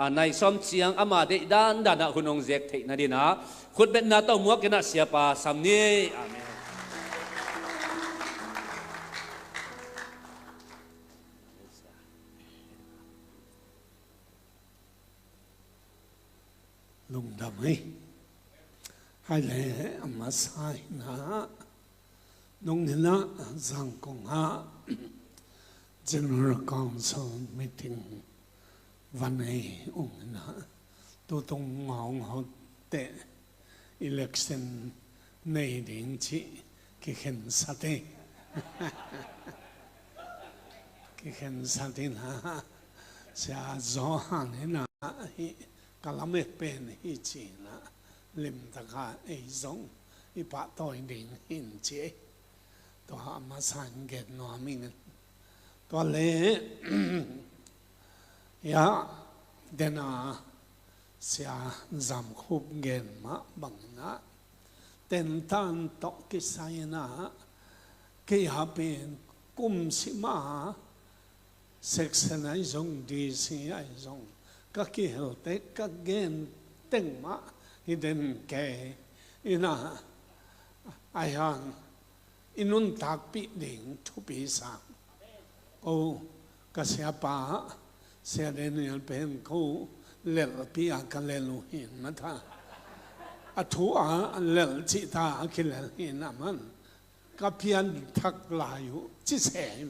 này xóm chiang ama để đan đan à hunong zek thế na đi na khut bet na tàu mua cái na siapa samni amen lùng đầm ấy hay là mà sai na nông nghiệp na giang công ha General Council meetingวันนี้องค์นะตัวตรงงอเตะ election ในเดือนที่กิเห็นสัตย์กิเห็นสัตย์นะเสียจอหันนะกะละเมเป็นฮิจีนะลิมตะกาไอซงอีปะต่อยดินหินเจตัวมาสังเกตนัวมิงตัวเล่ยาเดน่าเสียจำคุบเงินมาบังนะเต็นตันตกกิสายนะque yaเป็นกุมสิมาเซ็กซ์ไอซงดีซีไอซงก็เกี่ยวเต็กก็เงินเต็งมาฮิเดนแกอินะไอฮันอินุนตักปีดิ่งทุปีสักโอ้ก็เสียป่าเสียเดนิเอลเป็นเขาเล่นปีอากันเล่นลูหินมาท่าอัฐูอาเล่นจิตาคิเล่นหินนะมันก็เพียนทักลายอยู่จิเสม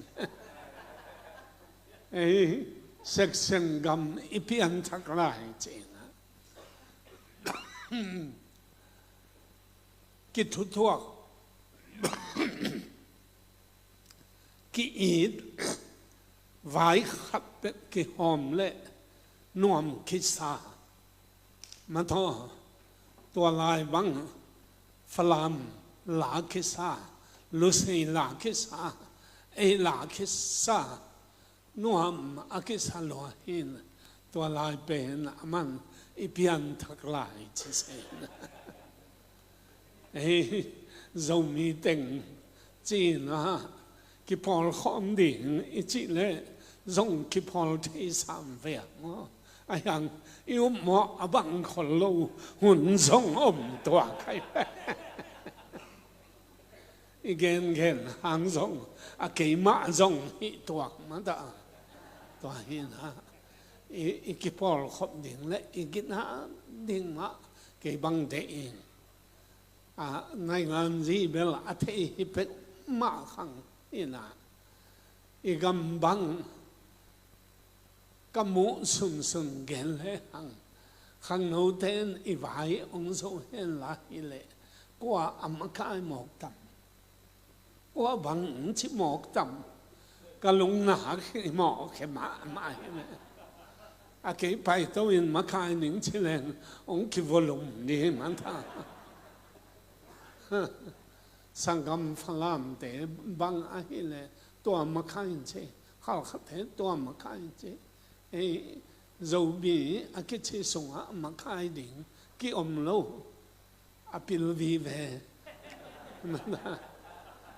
เอ้เซ็กซ์เงกัมอีเพียนทักลายจริงนะกิทุทั่วกิอีดไว้ขัดเป็ดกิหอมเละนวมคิดซามาท้อตัวลายบังฟลามหลาคิดซาลุสีหลาคิดซาเอหลาคิดซานวมอาคิดซาลอหินตัวลายเป็นมันอีเพียนทักลายจิเซนเอ้เรามีเต็งจีนะกิพอลคอมดิ่งอีจิเล่ส่งกิพอลที่สามเวียงไอ้ยังอิวหมอบังคนลูหุ่นส่งอมตัวใครอีเกนเกนหางส่งอาเกยมาส่งอีตัวมันตัวหินฮะอีกิพอลคอมดิ่งเล่อีกินะดิ่งมาเกยบังเดอินในงานจีเบลอาเทฮิเป็ดมาขังอีน่ะอีกำบังกำมุสุนเกลเลยขังโนเทนอีไว้องค์ทรงเห็นละอีเล่กว่าอมกายหมอกต่ำกว่าบังชิหมอกต่ำกะลงหนาขึ้นหมอกแค่มาเลยอาเกยไปตัวอินมาคายหนึ่งชิเลนองค์คิวลุมดีมันท่าสังกัมฟลามเตบังอาฮิเลตัวมาขายเจข้าวขัดเทตัวมาขายเจเอรูบีอากิชิสงะมาขายดิ่งกิอมโลอปิลวีเว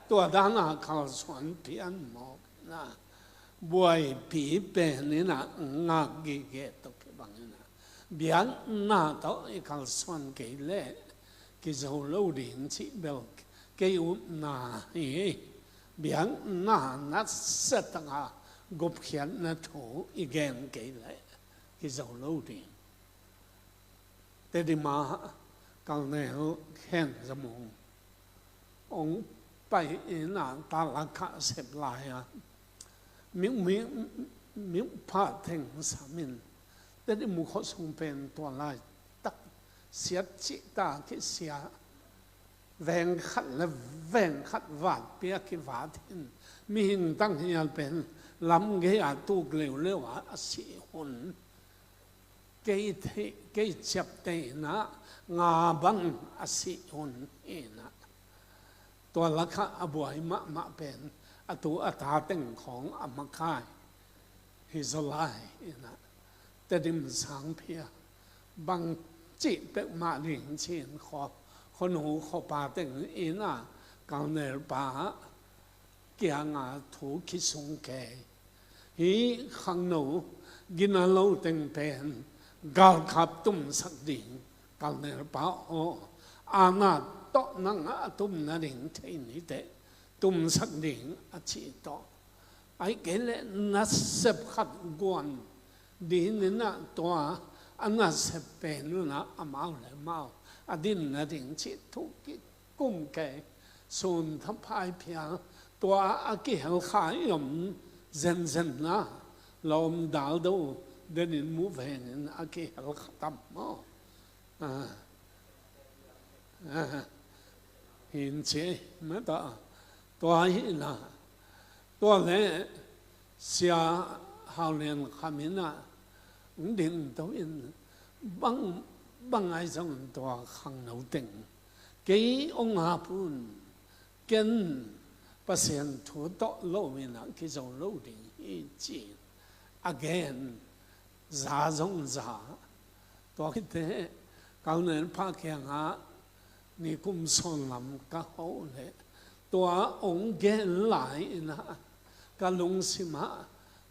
ตัวด้านข้าวสวนเพียนหมอกนะบวยปีเป็นนี่นะงากิเกตกบังนี่นะเบียนหน้าโตอีข้าวสวนเกลเล่กิจะโลดิ่งชิเบลเกี่ยวนาเบียงนานัดเสตงากบเขียนนัดถูอีแกงเกี่ยวเลยกิจะโลดิ่งแต่ดิมาการเนรแข่งสมององไปนาตาลักเสพลายมิวพาเทงสามินแต่ดิมุขสงเป็นตัวลายตักเสียจิตาคิเสียแวงขัดและแวงขัดวาดเปียกิวาทินมีหินตั้งเฮียเป็นลำเกียตูเกลียวเลี้ยวสิหุนเกยจับเตนะงาบังสิหุนเอนะตัวละคะอบวยมะเป็นตัวอัตาเต็งของอมคายฮิซลายนะแต่ดิมสังเพียบังจิเป็กมาหลิงเชียนขอบคนหูขอปาเต็งอีน่ะกางเนรปาเกียงาถูกคิดสงแกฮีขังหนูกินอาโลเต็งเป็น gal khap tum sak ding gal ner pa o ana to nang a tum na ding thei ni te tum sak ding a chi to ai ke le na sep khat guan din na to ana sep pe nu na amao le mau adin na ding chi thu ki kum ke sun tham phai pia to a ki hel khai yom zen zen na lom dal do then in move in a ki hel khatam mo hin che ma ta to hi na to le sia hao len khamina din to in bang ai trong to khang nấu tình cái ông hà phun kiến pasien thu to lâu mình cái dòng lâu đình ý chỉ again giá giống giá to cái thế cao nên phá khen á ni cũng son làm cả hậu lệ to ông gen lại na cả lung sima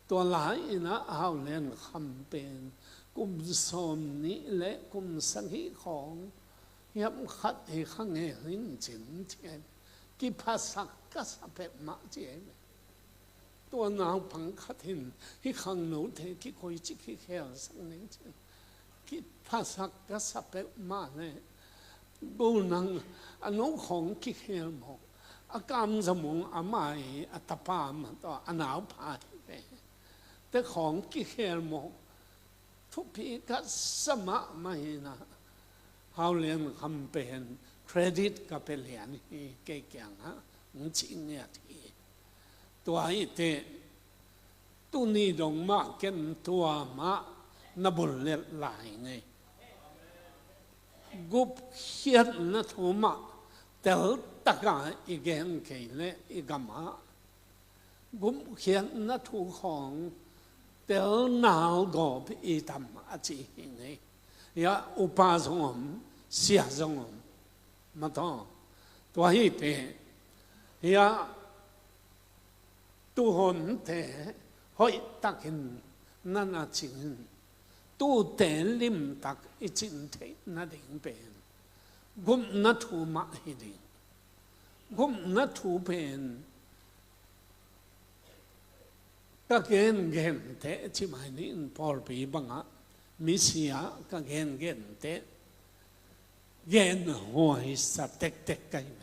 to lại na hao lên khăm bên cũng son ní lệ cũng sang híของยับขัดให้ข้างเงี้ยลิ้นจินเทียนกิภาษาก็สับเปมาเจียนตัวนางพังขัดหินที่ข้างหนูเทกิคอยจิกิเขียวสังเงี้ยเจียนกิภาษาก็สับเปมาเนี่ยบูนังอันนู้ของกิเขียวหมกอากามสมองอาไม่อัตปามตัวอันหนาวพายไปแต่ของกิเขียวหมกทุกปีก็สมะไม่นะเขาเรียนคำเป็นเครดิตก็เป็นเหรียญเก่งๆฮะมึงจริงเนี่ยทีตัวไอ้เตตัวนี้ดงมาเก็นตัวมานบุลเล็ดหลายไงกุบเขียนนะทูมาแต่ตะกาอีเกนเกยเลอีกามากุบเขียนนะทูของแต่หนาวก็อีทำอาชีพไงยาอุปาสงมเสียสงมมาต้องตัวฮีเตยาตัวหนเตหอยตักหินนั่นอาจินตัวเตลิมตักอิจินเทนั่นเองเป็นกุมนัทูมาฮิดิกุมนัทูเป็นก็เกณฑ์เตที่หมายนี้พอปีบังอ่ะมิเสียก็เกณฑ์เตเกณฑ์หัวหิสเต็กกันไหม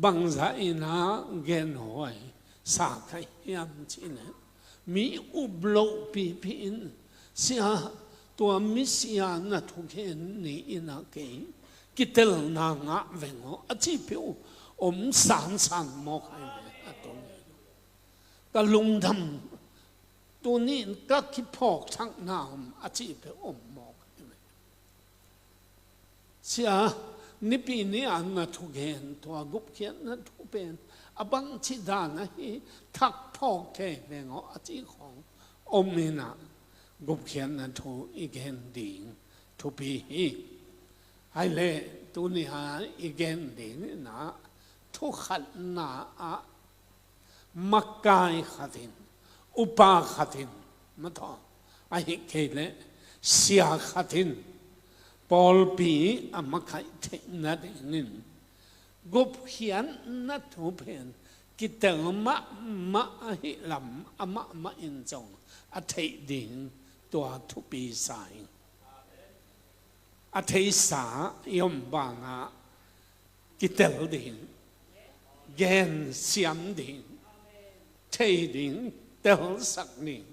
บางสายนะเกณฑ์หัวสาขยามจีนมีอุบโลปีนเสียตัวมิเสียนะทุกเกณฑ์นี่นะเกยกิเตลนางะเวงอจิพิวสานมอกให้ไหมตัวนี้ก็ลงทำตัวนี้ก็คิดพอกทั้งน้ำอาชีพเป็นมอกเสียนิปีนี้อันนั้นทุกเห็นตัวกุบเขียนนั้นทุกเป็นบังชิดานะฮีทักพอกแค่เป็นอาชีพของนี่นะกุบเขียนนั้นทุกอีกเห็นดิ่งทุกปีให้เล่ตัวนี้หาอีกเห็นดิ่งนะทุกขันนามักกายขัดินอุปาขัดินมาต่อไอ้เกล้เสียขัดินปอลปีมักไข่เทนัดนินกุบเขียนนัดทุเพนกิเตงมะหิลำมะอินจงอเทดินตัวทุปีสายอเทสายมบางะกิเตลดินเกนเสียมดินเทดินเตลสักนิน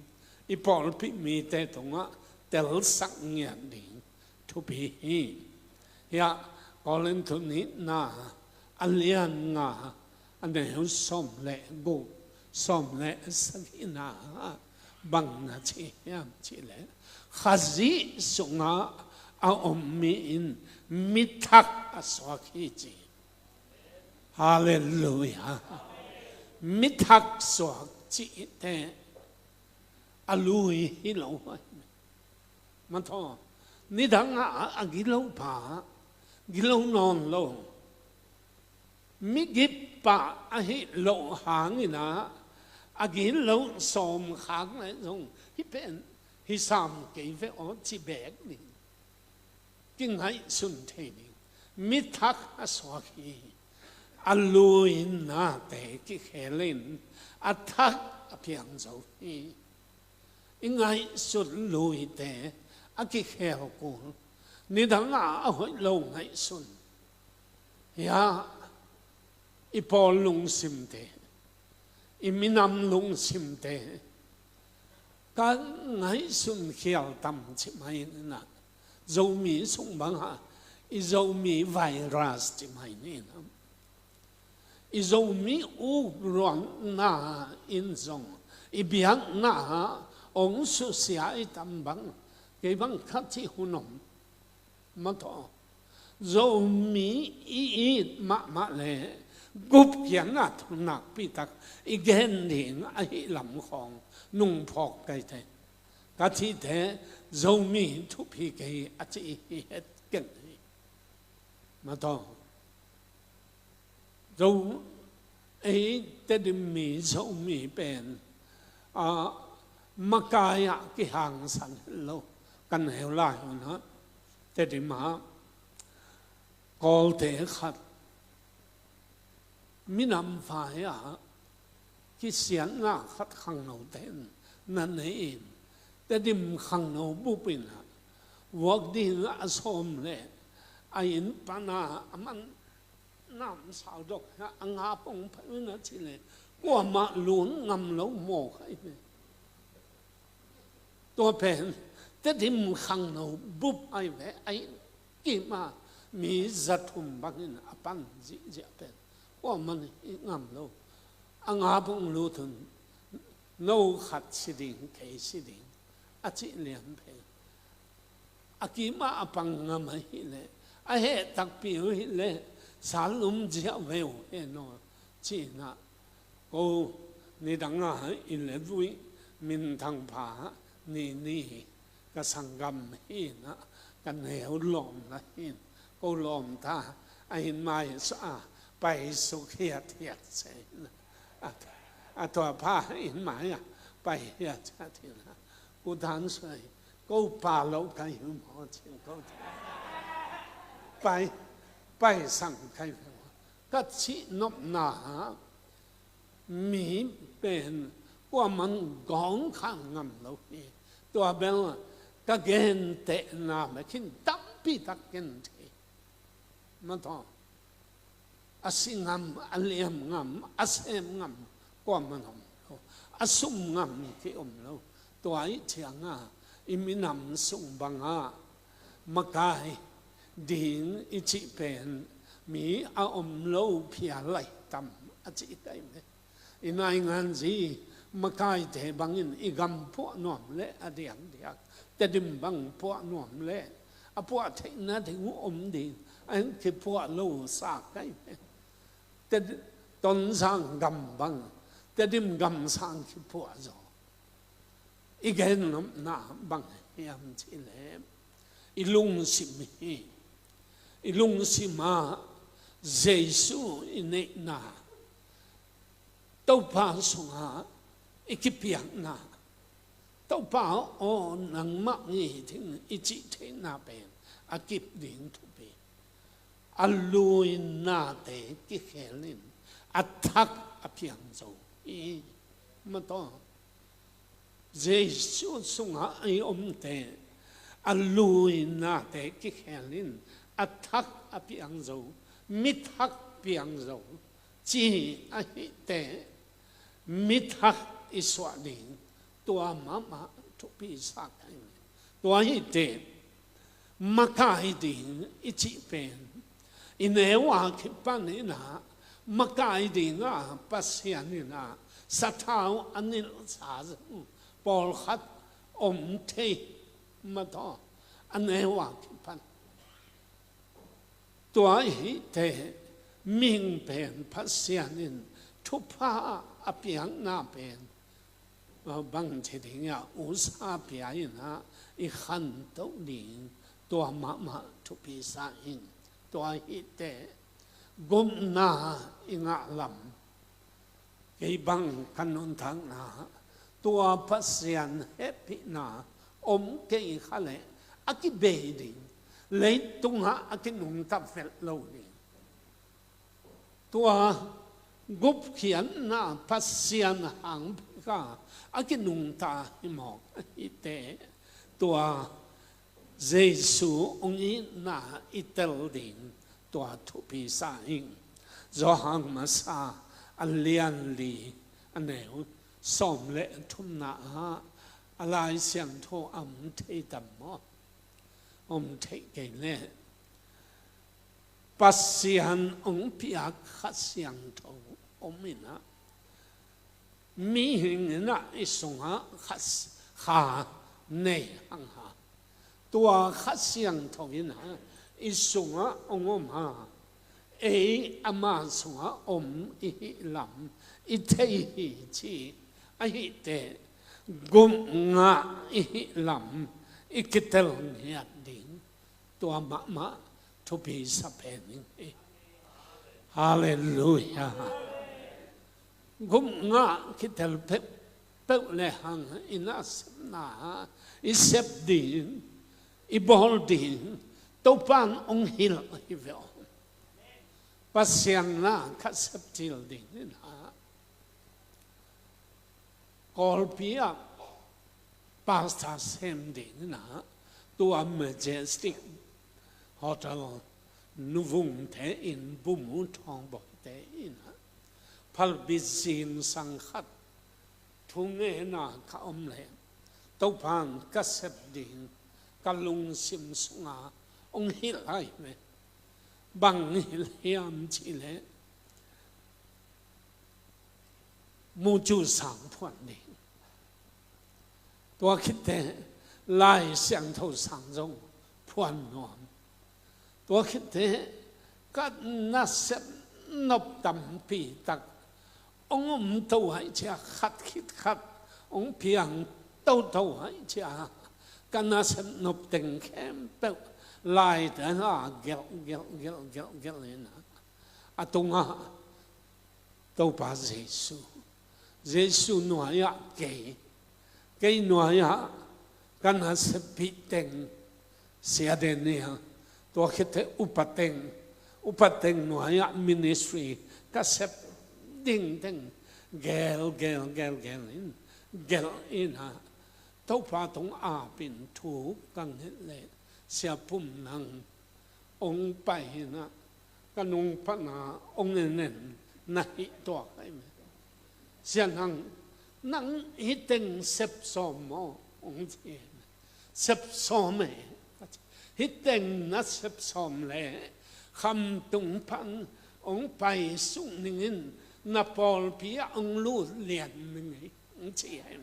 อีปอลปีมีแต่ตรงะเตลสักเงียดินทุปียาก่อนเล่นทุนี้น่าอันเลียนงาอันเดียวสมเละกูสมเละสักินาบังนาชียามชีเละข้าซีสุงาเอามีอินมิทักสวากิจีฮาเลลูยามิทักสวากิเตอลุยฮิโลมันท้อนี่ดังอ่ะกิโลผากิโลนอนโลมิกิปะอ่ะฮิโลหางนี่นะอ่ะกิโลสมหางเลยตรงที่เป็น hi sam ke ve o chi bek ni ki ngai sun the ni mi thak a so hi a luin na te ki khelin a thak a piang zo hi ingai sun lui te a ki khel ku ni dang a hoi lo ngai sun ya ipol lung sim te iminam lung sim te ka ngai sun khial tam chi mai na zo mi sung bang ha i zo mi virus chi mai ni na i zo mi u ron na in zong i biang na ong su sia i tam bang ke bang khat chi hunom ma to zo mi i ma le gup kian na thun nak pi tak i gen ding a hi lam khong nung phok kai te ka thi the zo mi thu pi ke a chi het ken ma to zo ấy te dim mi zo mi pen a makaya ki hang san lo kan heu lai na te dim ma kol te khat minam phai a ki sian nga khat khang no ten nan nei te dim khang no bu pin ha wak di a som le a in pana aman nam sao dok ang hapong pa na chile kwa ma lun ngam lo mo khai ne to pen te dim khang no bup ai ve ai ki ma mi zathum bangin apan ji ji pen kwa man ngam lo ang hapong lu thun no khat siding ke siding a chi liam pe akima apang ngam hi le a he tak pi hi le salum jia veo eno chi na ko ni dang a in le vui min thang pha ni ka sangam hi na kan heu lom na hin ko lom ta a hin mai sa pai su khia thiat se a to pha in mai a pai ya cha thi na ku dan sai ko pa lo kai hu mo chin ko pai pai sang khai ka chi nop na mi pen qua man gong khang ngam lo ni to bel ka gen te na ma kin tam pi tak gen te ma to asingam aliam ngam asem ngam qua man hom asum ngam ki lo to ai chianga iminam sung banga makai din ichi pen mi a lo pia lai tam a chi kai me inai ngan ji makai te bangin igam po nom le adiam diak te dim bang po nom le a po the na de u din an ke po lo sa kai me te ton sang gam bang te dim gam sang ki po zo igen nom na bang yam chi le ilung sim hi ilung sima Giêsu ine na tau pa sunga ikipiang na tau pa o nang ma ni thing ichi the na pen akip ding thu pe aluin na te ki khelin athak apiang zo i ma to Giêsu sunga ai te aluin na te ki khelin athak apiang zo mithak piang zo chi a hi te mithak iswa ding tua mama thu pi sa kai tua hi te makai ding ichi pen inewa ki panina makai ding a pasianina sathau anil sa pol khat om the ma to anewa ki pan tua hi te ming pen pasianin thu pa apiang na pen bang che ding ya usa pia ina i khan to ding tua ma thu pi sa in tua hi te gom na inga lam ke bang kanun thang na tua pasian happy na cái khá lệ cái bề đi lấy tung hạ cái nung tập phật lâu đi tua gốc khiển na pasian hàng cả cái nung ta mọc ite tua Giêsu ông ấy na itel din tua thu pi sa hình do hàng mà sa anh liên li anh nêu xóm lệ thum na alai xiang thô thấy tầm mò thấy cái này pasian ông piak khát xiang thô mình á mi hình na isung ha khát khá này hăng ha tua khát xiang thô in ha isung ha ông ha ama sung ha i lam i thấy chi ai te gom nga i lam i kitel niat din tua ma to be sapening hallelujah gom nga kitel pe le hang ina na i sep din i bol din to pan ong hil i vel pasiang na ka sep til din ha Kolpia Pastor Sam din na tua Majestic Hotel nuvung te in bumu thong boy te in phal bizin sang khat thunge na ka le to pan ka sep din kalung sim sunga ong hil ai me bang hil hiam chi le mu chu sang phuan đi tua khít thế lai xiang thâu sang rong phuan nuam tua khít thế các na xếp nộp tầm pi tắc ông tàu hay chia khát khít khát ông piang tàu hay chia các na xếp nộp tình khem bèo lai thế na gel lên à tung à tàu ba Giêsu nói ya cái nói ya cái nào sẽ bị tên sẽ đến nè tôi khi thấy upateng nói ya ministry cái sẽ ding gel in ha tàu pha tông à bin thu căng hết lệ sẽ bùm năng ông bay na cái nông phát na ông nên nãy to cái xiang năng hít tên sếp xóm mò ông chị sếp xóm ấy hít tên nó sếp xóm lệ khăm tung pan ông bay sung nín na Paul pia ông lu liền mình ông chị ấy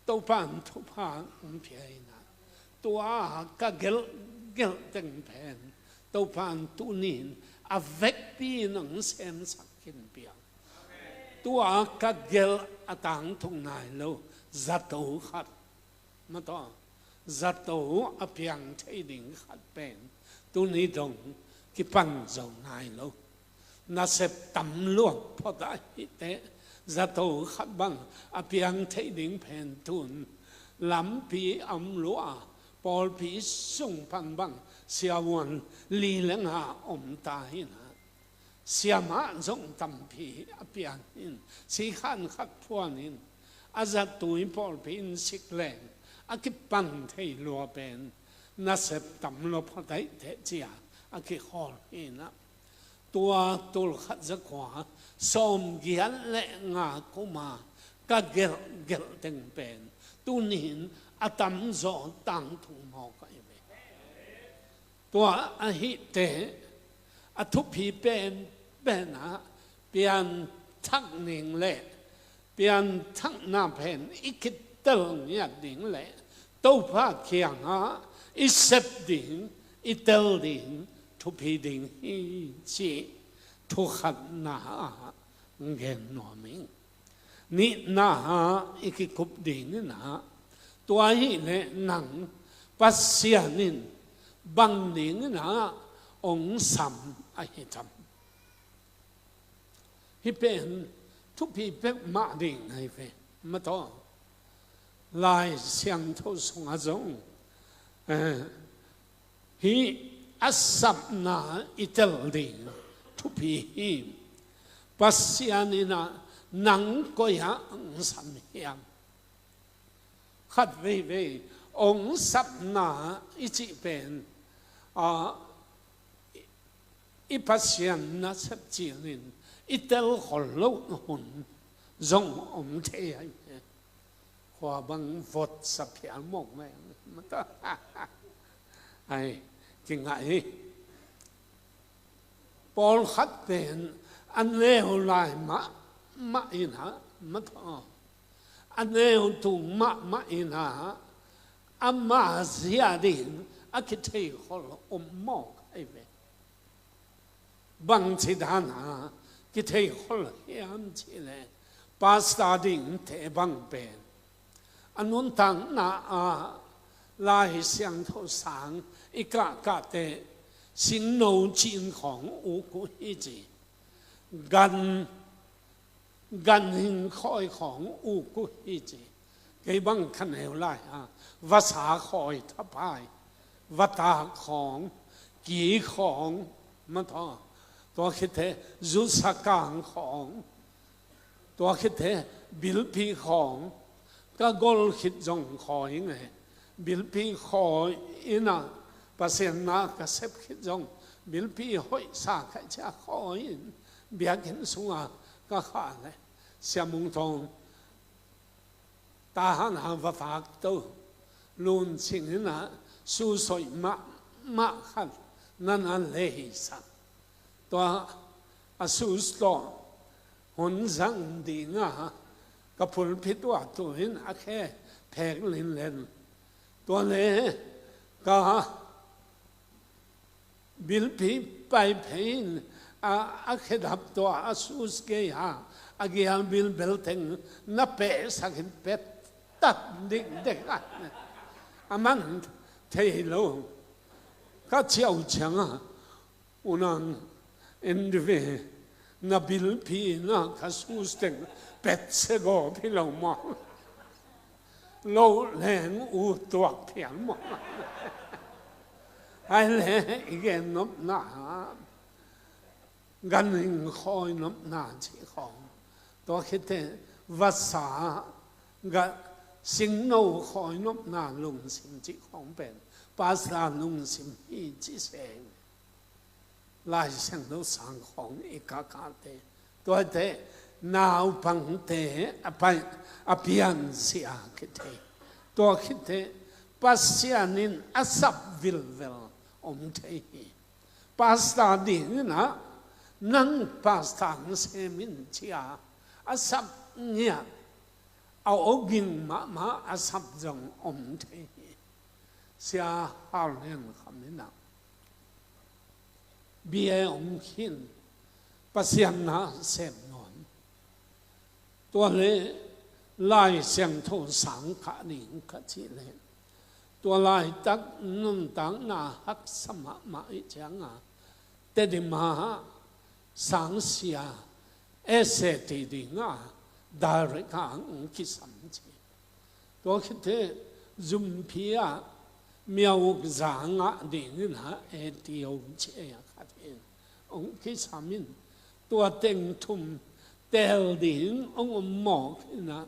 tàu pan ông pia na tua cả gel tên pen tàu pan tu nín avec pi nang xem sắc kinh bia tua các gel atang thong nai lo zato khat ma to zato apiang thei ding khat pen tu ni dong ki pan zo nai lo na sep tam lo pho da hi te zato khat bang apiang thei ding pen tun lam pi am lo Paul pi sung pan bang sia wan li leng ha ta hin ha sia ma zong tam pi apian in si khan khat phuan in azat tu Paul pi sik leng akipan thei lo pen na sep tam lo phatai the chia aki khol ina tua tul khat za kwa som gian le nga kuma ka gel teng pen tu nin atam zo tang thung mo ka tua a hi te a thu pi pen a pian thak ning le pian thak na pen ikit tel nya ding le to pha khiang ha i sep ding i tel ding thu pi ding hi chi thu khat na ngen no ming ni na ha ikikup ding na tua hi le nang pasianin bang ning na ong sam a hi tam hi pen thu pi pe ma ding hai fe 么多来相头送阿种，he asapna itelding to be him. Pasianina nang koya ang samhyang. Khat ve ong sapna ichi pen ipasyan na sapchilin itel hollo hun zong om te ai hoa bang vot saphyang mong mai mata ai kinh ngại Paul khát tiền anh leo lại mà in hả mất họ anh leo tụ mà in hả anh mà gia đình anh cái thấy họ mò cái về bằng chỉ đàn hả cái thấy họ hiếm chỉ là ba gia đình thế bằng bền anh muốn tăng na lại sang thâu sángอีกะแต่สิ่งโน้จริงของอุกุฮิจิกันหิงคอยของอุกุฮิจิไอ้บังคันเหวไล่ภาษาคอยทับพายวัตาของกีของมันท้อตัวคิดเถจุสกางของตัวคิดเถบิลพีของก็กอลคิดจงคอยไงบิลพีคอยอินะpasena ka sep khit jong bilpi hoi sa kha cha khoi bia ken sunga ka kha le siamung thong ta han han va phak to lun ching na su soi ma khan nan an le hi sa to a su sto hon zang di nga ka phul phit wa to hin a khe phek lin len to le ka bilpi pai pain a khedap to asus ke ha agian bil belteng na pe sakin pet tat dik dek aman thelo ka chiao changa unang endve na bilpi na kasus teng pet se go philo mo lo leng u tuak phian mo ai lẽ igen nộp nã gan hình khôi nộp nã chỉ không đó khi thế vật xả gạt sinh nâu khôi nộp nã lùng sinh chỉ không bền ba sa lùng sinh hi chỉ sen lại sang đâu sang không ít cả thế đó thế nào bằng thế apian sia khi thế đó khi thế pasianin asap vilvel om thei pasta din na nang pasta se min chia asap nya au ogin ma asap jong om thei sia halen khamina bia om khin pasian na sem non to le lai sem tho sang kha ning kha chi leตัวลายตักนุ่มตังนาฮักสมะมาอีจังแต่ดิมาสังเสียเอเสติดิงดาริกังคิสัมจีตัวคิดเถจุมพียเมียวจางดิงนะเอติโอเชียขัดเององคิสามินตัวเต็งทุมเตลดิงองหมอกนะ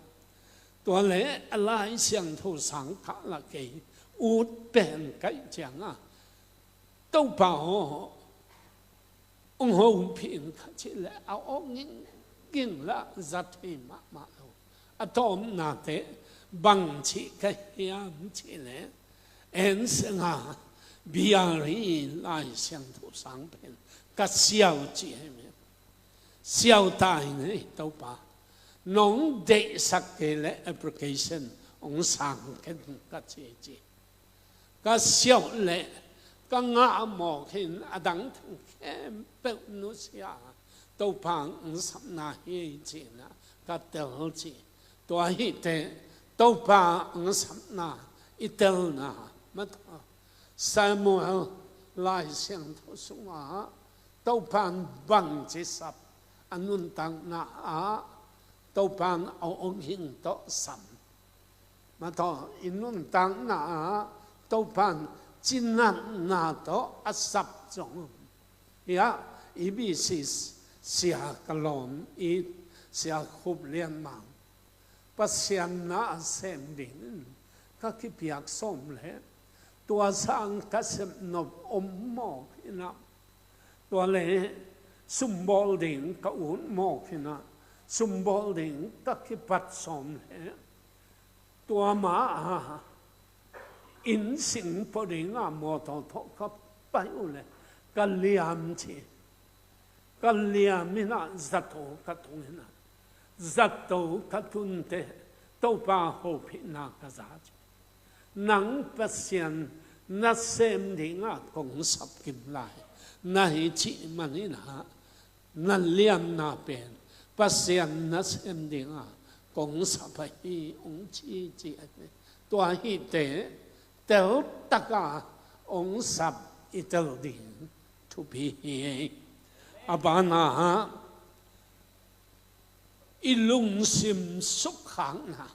ตัวเละอะไรเสียงทุสังขะละเกยút bèn cái chẳng đâu bảo ông hùng phiền chỉ là ông nghiêng là giật thì mà atom na thế bằng chỉ cái hiểm chỉ là em sinh biari lại sang thủ sáng bền cái xiao chỉ hay xiao tai này đâu bảo nông đệ sắc cái là application ông sang cái chỉ cái xiao lệ cái ngã mò hin đắng thằng bèo nu xia đâu bằng sắm na hi chỉ na cái tel chỉตัวhi te đâu bằng sắm na itel na mất Samuel lại sang thổ sung đâu bằng chỉ sập anh nun tăng na tàu pan ông hình to sắm mà to inun tang na tàu pan chín na to asap trong ya ibi sia kalom i sia khub lian mang pasian na sem ding ka ki piak som le tua sang ka sem nop mo ina tua le sumbol ding ka un mo ina sumbol ding ka ki pat som le tua ma in sing po ding a mo to ka pai u le ka liam chi ka liam ina zato ka tung ina zato ka tun te to pa ho phi na ka za chi nang pasian na sem ding a kong sap kim lai na hi chi manina na liam na pen pasian na sem ding a kong sap hi ong chi chi ate to hi te tel taka ong sap itel ding to be hi abana ilung sim suk khang na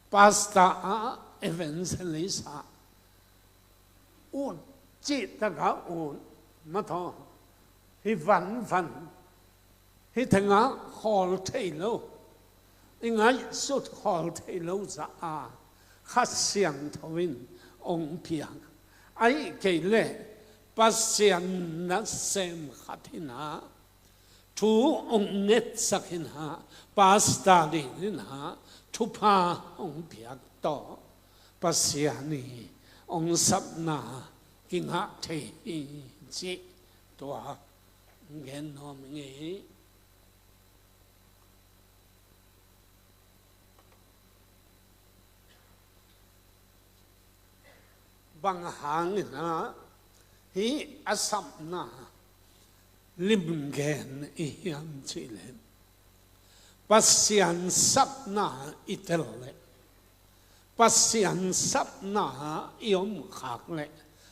pasta evangelist un chỉ ta cả un mà thôi hi văn hi thằng á hall thấy lâu ngay suốt hall thấy lâu ra khát xiang thawin ông piang ai kể lệ pasian na sem khathina thu ông net sakhina pasta dina thu pa ông piak to pasiani ông sắp na kinh hạ thể chỉ tòa nghe nó nghe bằng hàng na hi asam na lim gen iam chỉ lên pasian sắp na itel lên pasian sắp na iom khác lệ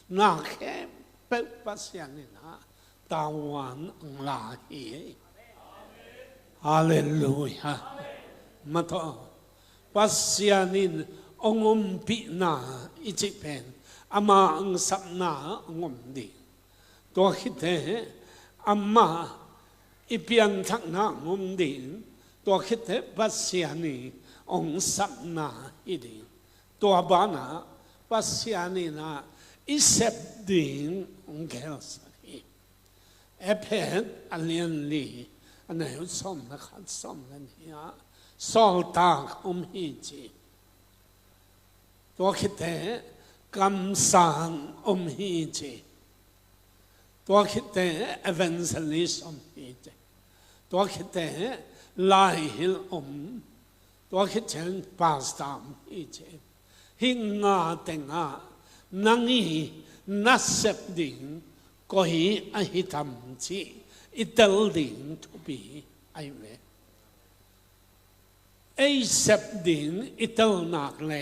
na khe pe pasian na tawan ang lahi hallelujah mà thôi pasianin ongom pi na ichipen ama ang sắp na ongom di to khite ama ipian thak na ongom di to khite pasiani ong sắp na idi tua bana pasiani na isep ding ong gels epet alien li anay som na khat som lan hiya sol tak hi chi tua khite kam sang hi chi tua khite evangelist hi chi tua khite lai hil tua khite pastam hi chi hinga tenga nangi nasep ding ko hi ahitam chi itel ding to be ai ve ai sep ding itel nak le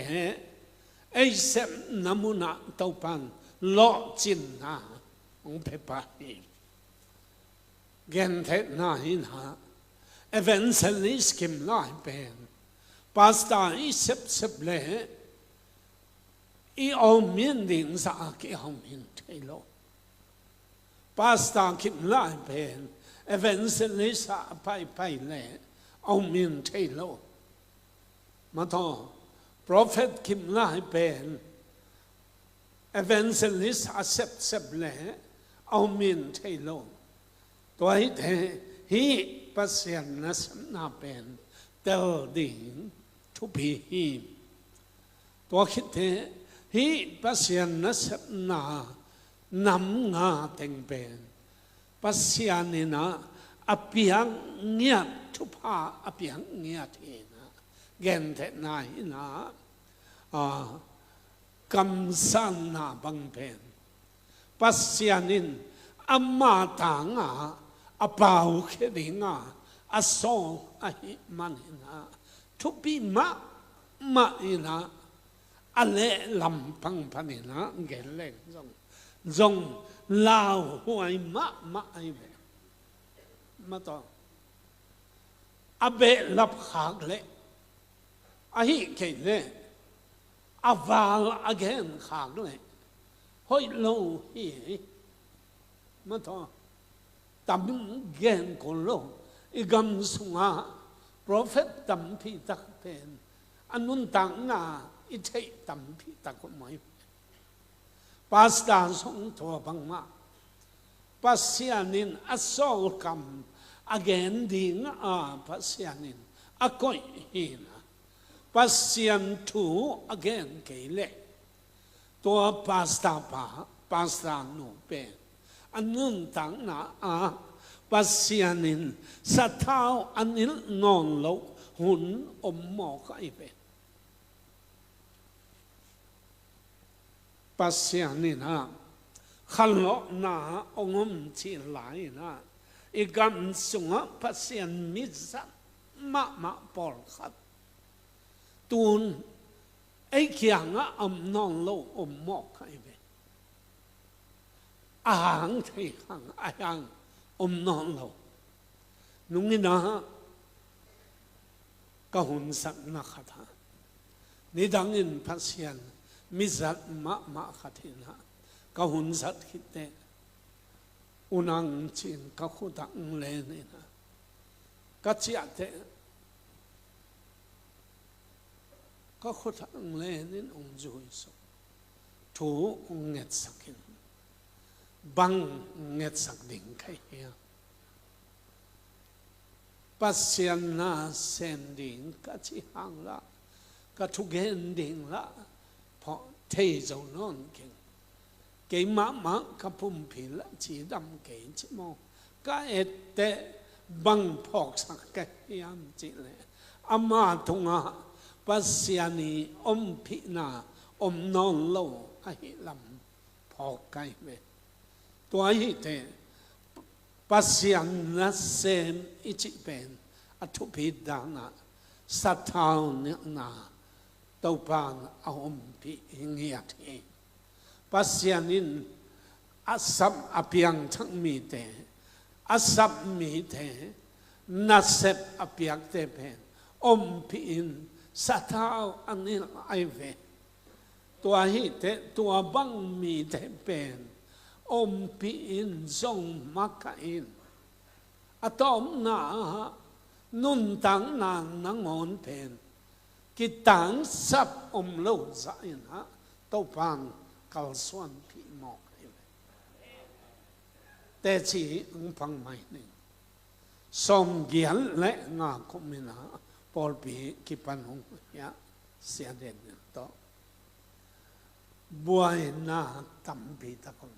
ai sep namuna topan lo chin na ong pe pa hi gen the na hin ha evangelist kim lai pen pastor i sep le i ông miền đình sa cái ông miền tây lo, pastor kim lại bên, evangelist sa pai lệ, ông miền tây lo, mà thôi, prophet kim lại bên, evangelist sa sep lệ, ông miền tây lo, tôi thế hi pasien na na bên, tel ding to be him, tôi thế hi pasian na sep na nam nga teng pen pasian ni na apiang nya thupa apiang nya the na gen the na hi na kam san na bang pen pasianin amma ta nga apau khe dinga aso ahi man na thupi ma ina ale lampang panina geleng zong lao huai ma ai be ma to a be lap khak le a hi ke le a val again khak le hoi lo hi ma to tam gen kon lo i gam sunga prophet tam phi tak pen anun tang na i thei tam phi tak ko mai pastor song to bang ma pasianin asol kam again ding a pasianin a koi hina pasian tu again ke le to pastor pa pastor no pe anun tang na a pasianin sa thao anil non lo hun mo kai pe pasianin ha khalo na ongom chi lai na igam sunga pasian mizat ma por khat tun ai kyanga non lo mo kai pe ahang thei hang ahang non lo nungina ka hun sak na khatha ni dangin pasian mizat ma khathina ka hun sat khitte unang chin ka khudang le ne na ka chia te ka khudang le nin ong jui so thu nget sakin bang nget sak ding khai ya pasian na sen ding ka chi hang la ka thu gen ding la pho thei zo non king cái má cái phum phì là chỉ đâm cái chỉ mò cái ete băng phọc sắc cái yam chỉ lệ ama thung à pasiani phì na non lâu ai làm phọc cái về tôi hi thế pasian na sem ichi pen atu phì dana sát thao na tàu pan phì nghe thế pasianin asam apiang thang mi te asam mi te nasep apiak te pen pin satao anil aive tua hi te tua bang mi te pen pin zong makain atom na nun tang na nangon pen kitang sap lo zain ha tau pan kal suan pi mok te chi ung phang mai ni som gian le nga komina pol pi ki pan hong ya sia den to buai na tam pi ta kon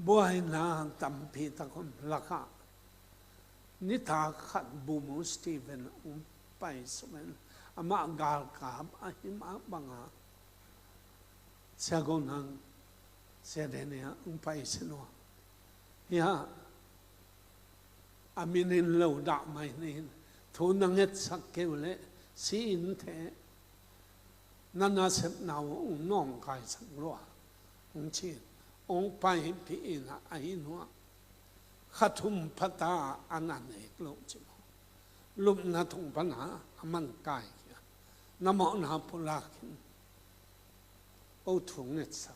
buai na tam pi ta kon laka ni ta khat bu mu Stephen pai sumen ama gal ka ahim banga Sagonang sedenia país no ya aminin lo da mai nin thu nanget sak kewle sin the nana sep naw nong kai sak lo chin pai pi na ai no khathum phata anane lo chi lum na thung pana aman kai namo na pulakin ô thùng net sắc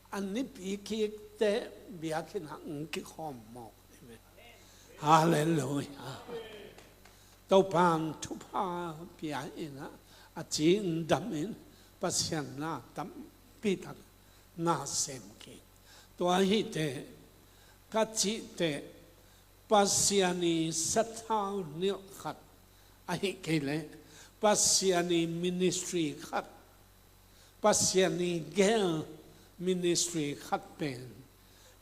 anh nếp ý kia té bia kia nặng cái khom mọc Hallelujah tàu pan thu pa bia ina a chỉ đam in pasian na tam pi tak na sem ki to hi te ka chi te pasiani sathau nil khat a hi ke le pasiani ministry khat pasiani gel ministry khát pen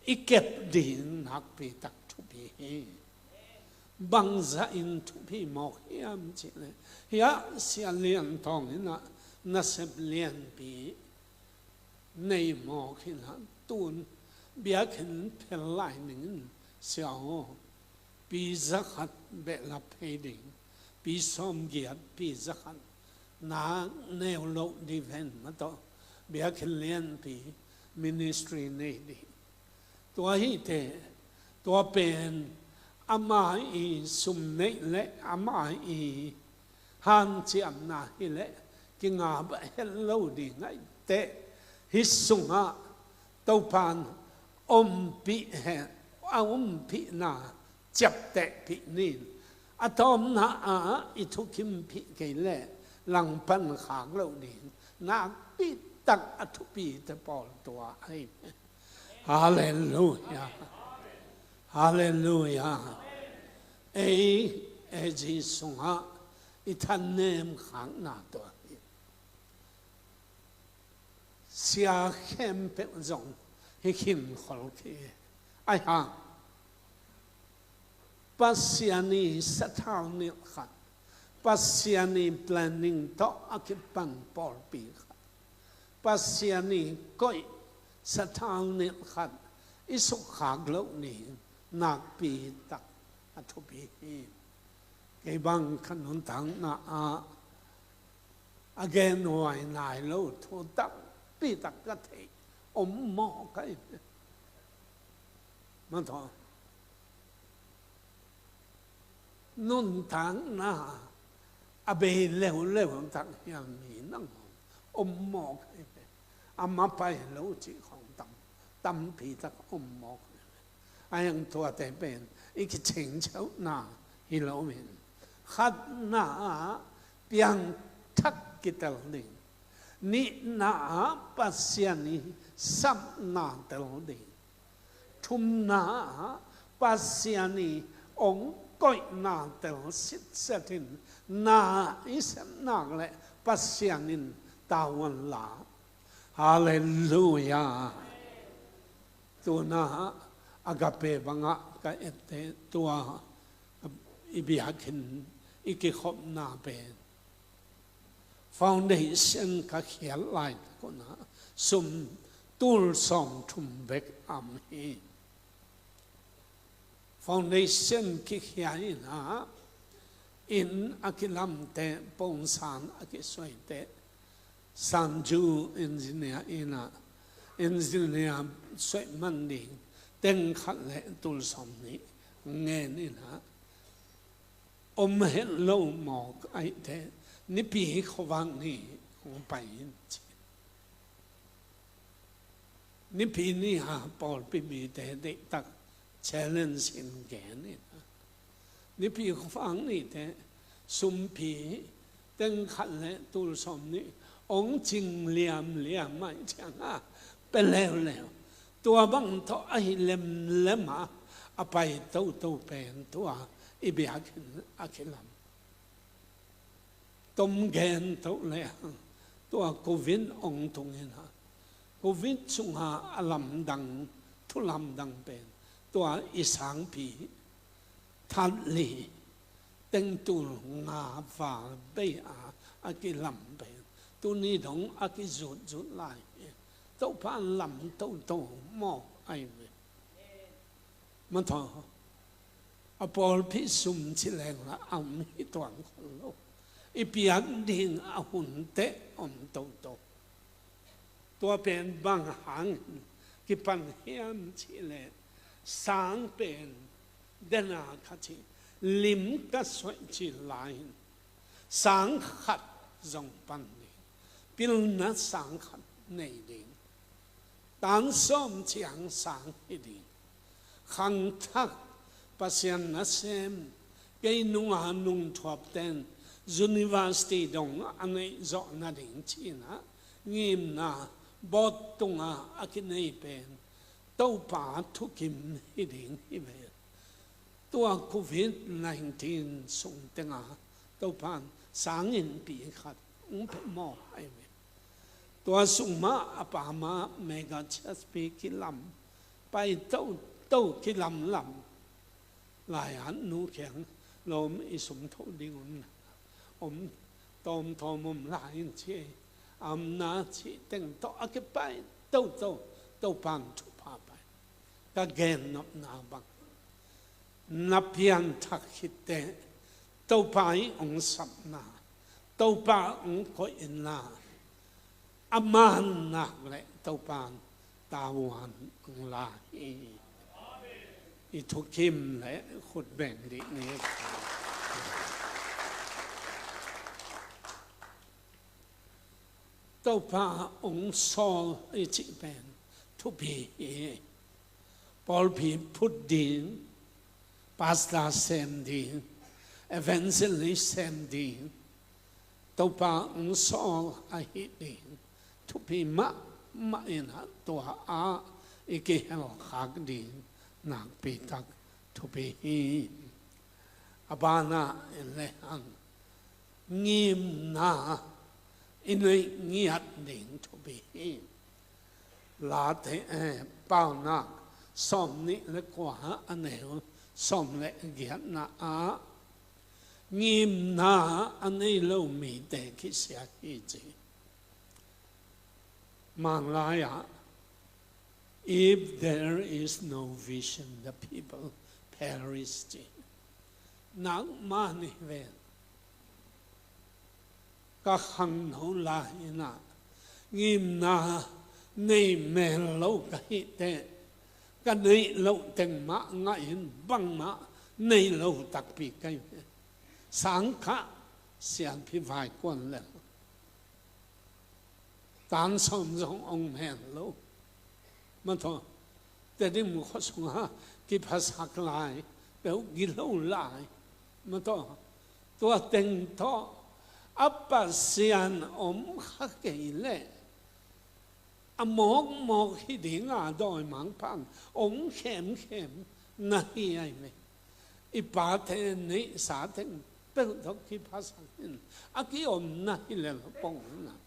ikep din hak pi tak thu pi bang za in thu pi mok hiam chi le ya sia lian tong ina na sep lian pi nei mok ina tun bia khen pel lai ning xiao pi za khat be la pe ding pi som giat pi za khat na neo lo di ven ma to bia khen lian pi ministry nei di tua hi te tua pen อามาอีสุมเนเละอามาอีฮันเจียมนาฮิเละกิงาบเฮลโลดีไงเตฮิสุงะเต้าพานอมปีเฮอมปีนาจับเตะปีนินอะตอมนาอิทุกิมปีเกเละหลังปันขางโลดีนาปีตักอทุปีตะปอลตัวให้ฮาเลลูยาฮาเลลูยาเอจีสุงะอิทันเนมขังนาตัวเสียเข้มเป็นจงให้ขิมขอลทีไอ้ห่างปัสยานีสถานิขัดปัสยานี planning ต่ออาคิปันปอลปีขัดปัสยานีก้อยสถานิขัดอิสุขากโลกนี้นักปีตักอัทุปีไอ้บางขนมตังนาอาเกนไว้นายโลทุตักปีตักกะเทอมหมอไก่มันทอนุ่นทางนาอาเบลเร็วตักยังมีนั่งอมหมอไก่อามาไปโลจิของตำปีตักอมหมอไอ้ยังตัวแต่เป็นอีกเชิงเช้าหน้าฮิโลเมนขัดหน้าเพียงทักกิตลดินี่นาปัสยานีสัมนาตลดิทุมนาปัสยานีองก้อยนาตลสิทธิ์เสถินนาอิสนาเลปัสยานินตาวันลาฮาเลลูยาตัวนาอากาเปบังะก็เอเตตัวอิบิฮักินอิกิขบนาเป็นfoundation ก็เขียนลายก็นะสุมตูลสอมทุมเบกอัมฮี foundation ที่เขียนนะอินอากิลัมเตปงสานอากิสวยเตสันจูเอนจิเนียร์อินะเอนจิเนียร์สวยมันดีเต็งขัดและตูลสอมนี้เงินนี่นะอมเห็นโลหมอกไอเตนี่ปีเขาวางนี่ของไปนี่ปีนี่หาปอลปีมีแต่เด็กตักเชลเลนสินแกนี่นะนี่ปีเขาฟังนี่แต่สุมปีเต็งขันและตูลสมนี่องจิงเลียมไม่ช่างเป็นแล้วตัวบังทอไอเล็มมาเอาไปโตเป็นตัวอิบิอาคินอาคิลัมต้มแกนตัวเลยตัวโควิดองตรงนี้นะโควิดสุงหาอลัมดังทุลัมดังเป็นตัวอิสังปีทัดลีเต็งตุลงาฝาเบียอากิลัมเป็นตัวนี้ของอากิจุดลายตัวพันลำตัวหมอกไอเวมันทออปอลพิสุมชิเลงละอามิตวังคนโลอีเปียนดิ่งอาหุนเตะอมโตตัวเป็นบางหางกิปันเฮียมชิเลสางเป็นเดนาคติลิมกัสวยชิลายสางขัดจงปันนี่ปิลนัสางขัดในดิ่งตานส้มเชียงสางให้ดิ่งขังทักปัสยันนัสเซมเกยนุงานุงทวบเตนUniversity ดงอันนี้จอนาดิ่งชีนะงิมนะบอดตงอาคินให้เป็นตัวป่าทุกิมฮิดิ่งฮิเวตัวโควิด-19ส่งเต็งตัวป่าสางเงินปีขัดเป็นหมอไอเวตัวสุมาอปามาเมกาเชสปีกิลัมไปโตกิลัมลำหลายอันนูแข็งลมอิสมทุดิงนตอมทอมหลายเชี่ยอำนาจที่แต่งต่ออักไปโตปันทุพาไปก็เกณฑ์นับนาบังนับเพียงทักขิดเตโตไปองสับนาโตปาองคอยนาอามันนักเลยโตปานตาวันองลาฮี อีทุกคิมและขุดแบ่งดีนี้ตัวพระองค์สอนอิจิเป็นทุพีปอลพีพุทธินปาสตาเซมดีเอเวนเซลิเซมดีตัวพระองค์สอนอาหิดีทุพีมะอินะตัวอีกเหลขักดีนักปีตักทุพีอบานาเลหังงิมนาอินเลยงียดดิ่งทุบีลาเทเป้านักสมนิเลกว่าอันเดียวสมเลเกียรนางิมนาอันนี้เรามีแต่คิดเสียที่จีมันลายะ if there is no vision the people perish นักมานิเวศก็ขังหูลายนะงิมนาในเมลโลกหิเตก็ในโลกเต็งมะง่ายบังมะในโลกตักปีกันสังฆะเสียนพิพายกวนแล้วตานสมจงองค์แม่โลกมันท้อแต่ที่มุขสงฆ์กิภาษากลายเปล่ากิโลลายมันท้อตัวเต็งท้ออัปปัสยันอมขักเกล่อมอกฮิดิงาดอยมังพังองเข้มนาฮีไอเมอีปาเทนิสาเทนเป็นทุกที่ภาษาหินอากิอมนาฮิเลลปงนะ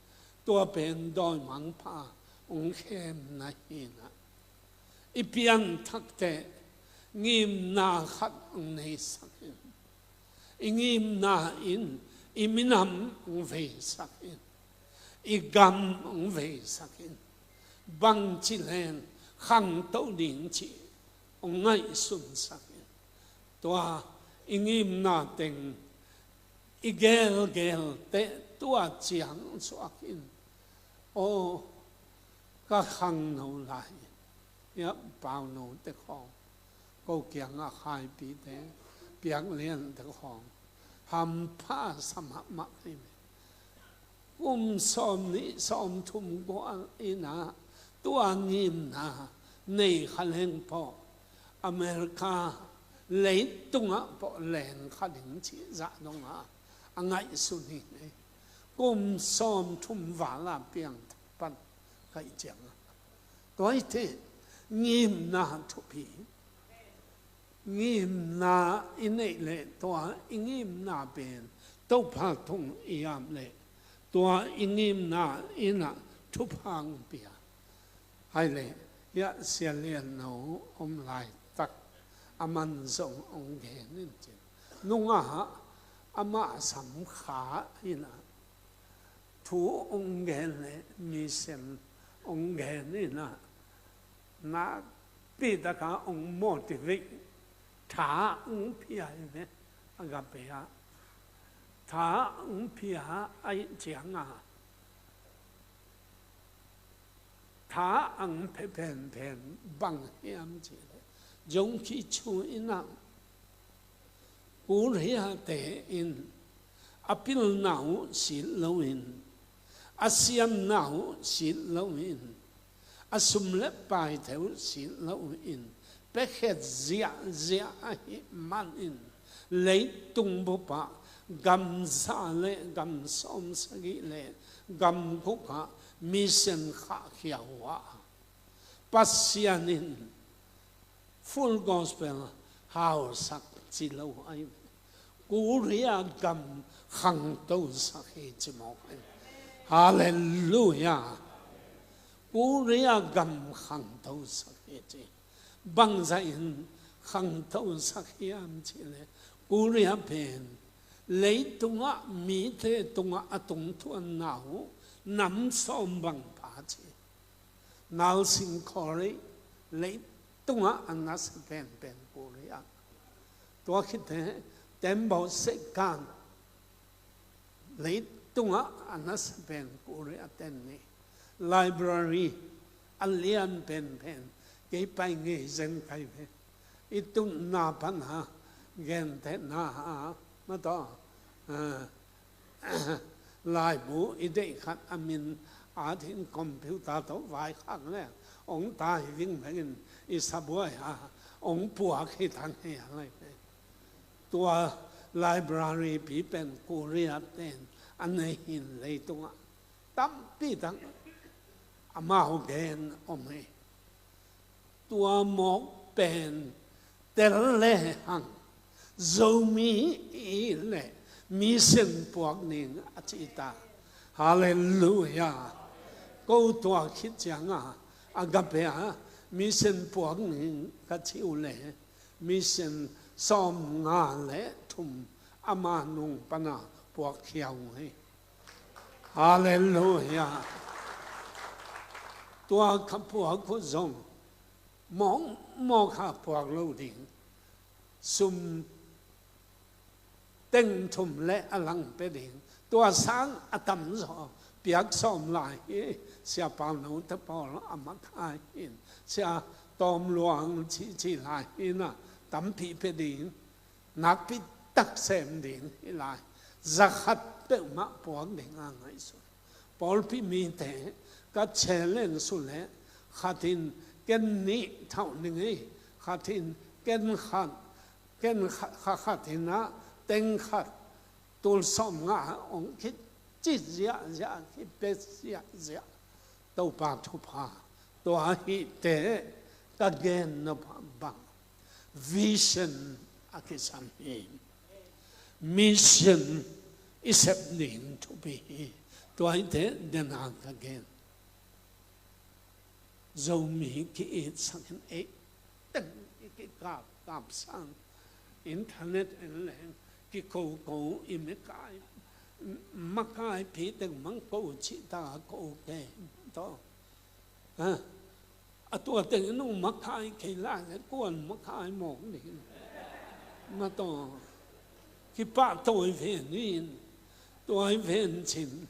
ตัวเป็นดอยมังพาองเข้มนาฮีนะอีเปียนทักเตงิมนาขัดองในสักหินอีงิมนาอินอีมินำองเวสักอินอีกัมองเวสักอินบังจิเลนขังโตดิ่งจีองไงสุนสักอินตัวอีงิมนาเต็งอีเกลเตตัวเจียงสักอินโอ้ก็ขังโนไลเนี่ยเปล่าโนเตของก็เกียงอาคายปีเตเปียกเลียนเตของทำผ้าสมัครมาให้กุมสอมนี้สอมทุ่มกว่าอีนะตัวงิมนะในขันแห่งพออเมริกาเลยตุงะพอแหลงขันแห่งชีจะตรงอ่ะอังไงสุนีนี่กุมสอมทุ่มวาลาเปียงปันใครเจียงตัวไอ้ที่งิมนะทุพีงิมนาอินเนเลตัวงิมนาเป็นตัวพาทงอียามเลตัวงิมนาอินะทุพังเปียให้เลยยะเสียเลียนหนูอมลายตักอามันส่งองเกนินจินุ่งอาอามาสัมขาอินะถูองเกนเลมีเซมองเกนินะนักปีตะกาองโมติวิถ้าพิหารเนี่ยอังกับเปียถ้าพิหารไอเจียงอ่ะถ้าเป็นบังเฮียมจีเลยยงคิดช่วยนั่งกูเรียเตอินอภิลนาวสิลวินอาเซียมนาวสิลวินอาสมเล็บไปเถวสิลวินเพื่อเสียหิมันอินเลยตุงบุปะกำซาเลกำสมสกิเลกำกุกะมิเซนข้าเขียววะปัสยานิน full gospel หาวสักจิโลไอกูเรียกำขังตัวสักเหจิมอกฮาเลลูยากูเรียกำขังตัวสักเหจิบังใจขังตัวสักเฮียมจีเลยกูเรียเป็นเลยตรงอ่ะมีเทตรงอ่ะตรงทวนหนาวนำส้มบังปาจีนาลสิงคอรีเลยตรงอ่ะอันนั้นเป็นกูเรียตัวคิดเต็มบอกเสกันเลยตรงอ่ะอันนั้นเป็นกูเรียเต็มนี่ไลบรารีอันเลียนเป็นเกี่ยไปเงี้ยเซนใครเป็น itu na pana gen te na ma to lai bu ide khat amin a thin computer to vai khang le ông ta ving mengin isaboi ha ông bua khi thang he lai tua library pi pen korea ten an nei hin lei tung tam pi tang ama ho gen om he tua mok pen tel le hang zomi i le mi sen puak ning achita hallelujah câu tua khit chang agape mi sen puak ning ka chiu le mi sen som nga le thum ama nung pana puak khiau he hallelujah tua ka puak ko zong mong mo kha puak lo ding sum teng thum le alang pe ding tua sang atam zo piak som lai sia pa no ta pol amat hai in sia tom luang chi lai ina tam pi pe ding nak pi tak sem ding lai zakhat pe ma puak ding a ngai so pol pi mi te ka chelen su le khatin ken ni thau ning ei khatin ken khatin na teng khat tul som nga ong khit chi zia ki pe zia to pa thu pa to hi te ka gen no ba vision akisam hi mission is happening to be to hi te den again zomi ki it sang e teng ki kap sang internet and lang ki ko imikai makai pi teng mang ko chi ta ko ke to a tua teng no makai ke la ne kon makai mo ni ma to ki pa to ve ni to ven chin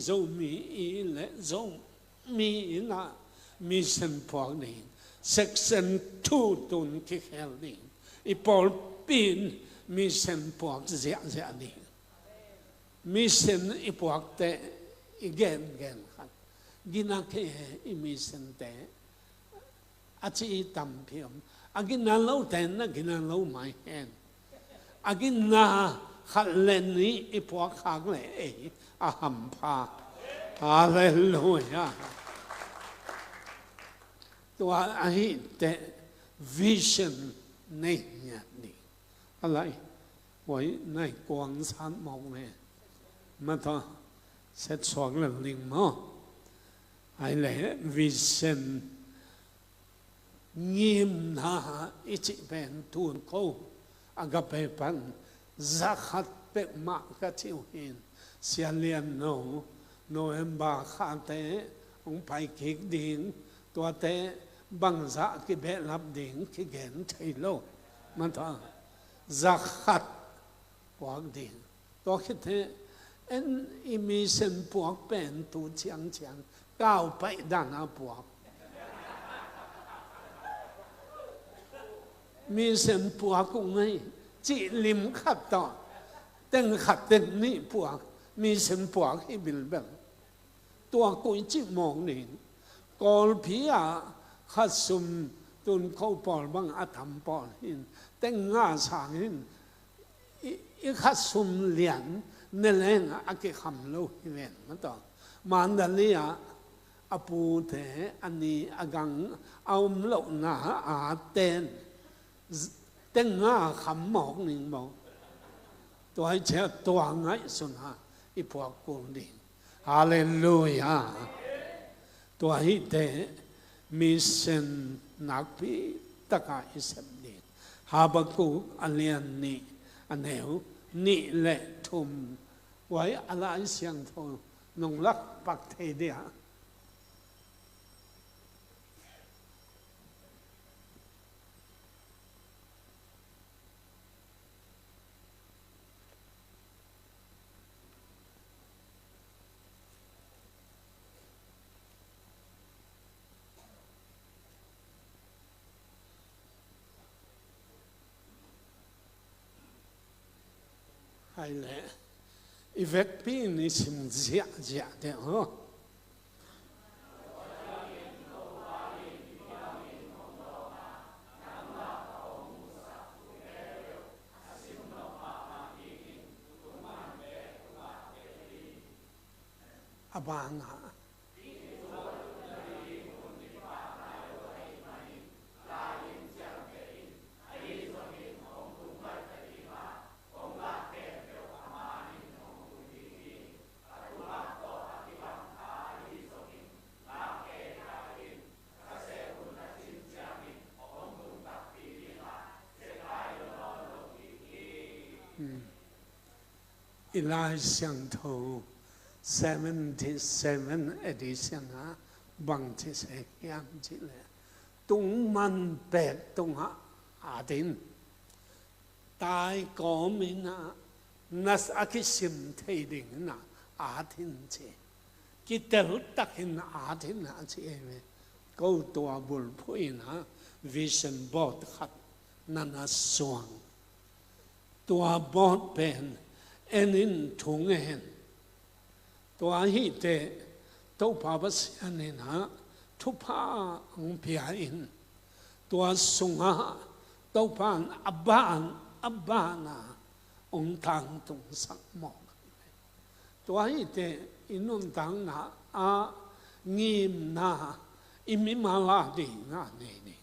zo mi i le zo mi na mission po ni section 2 tun ki hel ni i pol pin mission po zia ni mission i po te again khat gina ke i mission te achi tam phiam agina lo ten na gina lo mai hen agina khat len ni i po khak le a ham pha hallelujah to a hi te vision nei nya ni alai wai nai quang san mong ne mà thôi sẽ soạn lần liền mà hay lẽ vision nghiêm na ít chỉ bên tuôn câu agape pan zakhat pe ma ka chiu hin sia lian no em ba kha te ông phải kik ding tua te bang za ki be lap ding ki gen thai lo mà thôi zakhat quang ding to khi thế en mission puak pen tu chiang cao pai dan a puak mission puak ku ngai chi lim khat to teng khat ten ni puak mission puak hi bil bel tua ku chi mong ni kol phia khat sum tun khau pol bang a tham pol hin teng nga sang hin i khat sum lian nên là cái khăm lâu hiện mà to mandalia apu thế ani agang aum lâu na a tên tên nga khăm mọc nín mọc tôi chơi tôi ngay xuân ha ipo cuồng đi hallelujah tôi thế mission nakpi taka isem đi Habakkuk alian ni aneu ni lệ thum vậy alai siang thôi nông lắc bạc thế đi à hay lẽ việc pin ni sim zia zia de ho abanga Eli sang thâu 77 edition ha bằng chỉ sẽ yang chỉ là tung man bẹt tung hạ đến tai có mình nas akisim thấy đỉnh na đến chỉ cái đầu tắc hình đến chỉ về câu tua bul phui vision board khát nana soang tua board pen enin thung hen tua hi te tau pa bas anin thu pa ang pia in tua sunga tau pan abana ong tang tung sak mo tua hi te inun tang na ngim na imimala di nga nei ni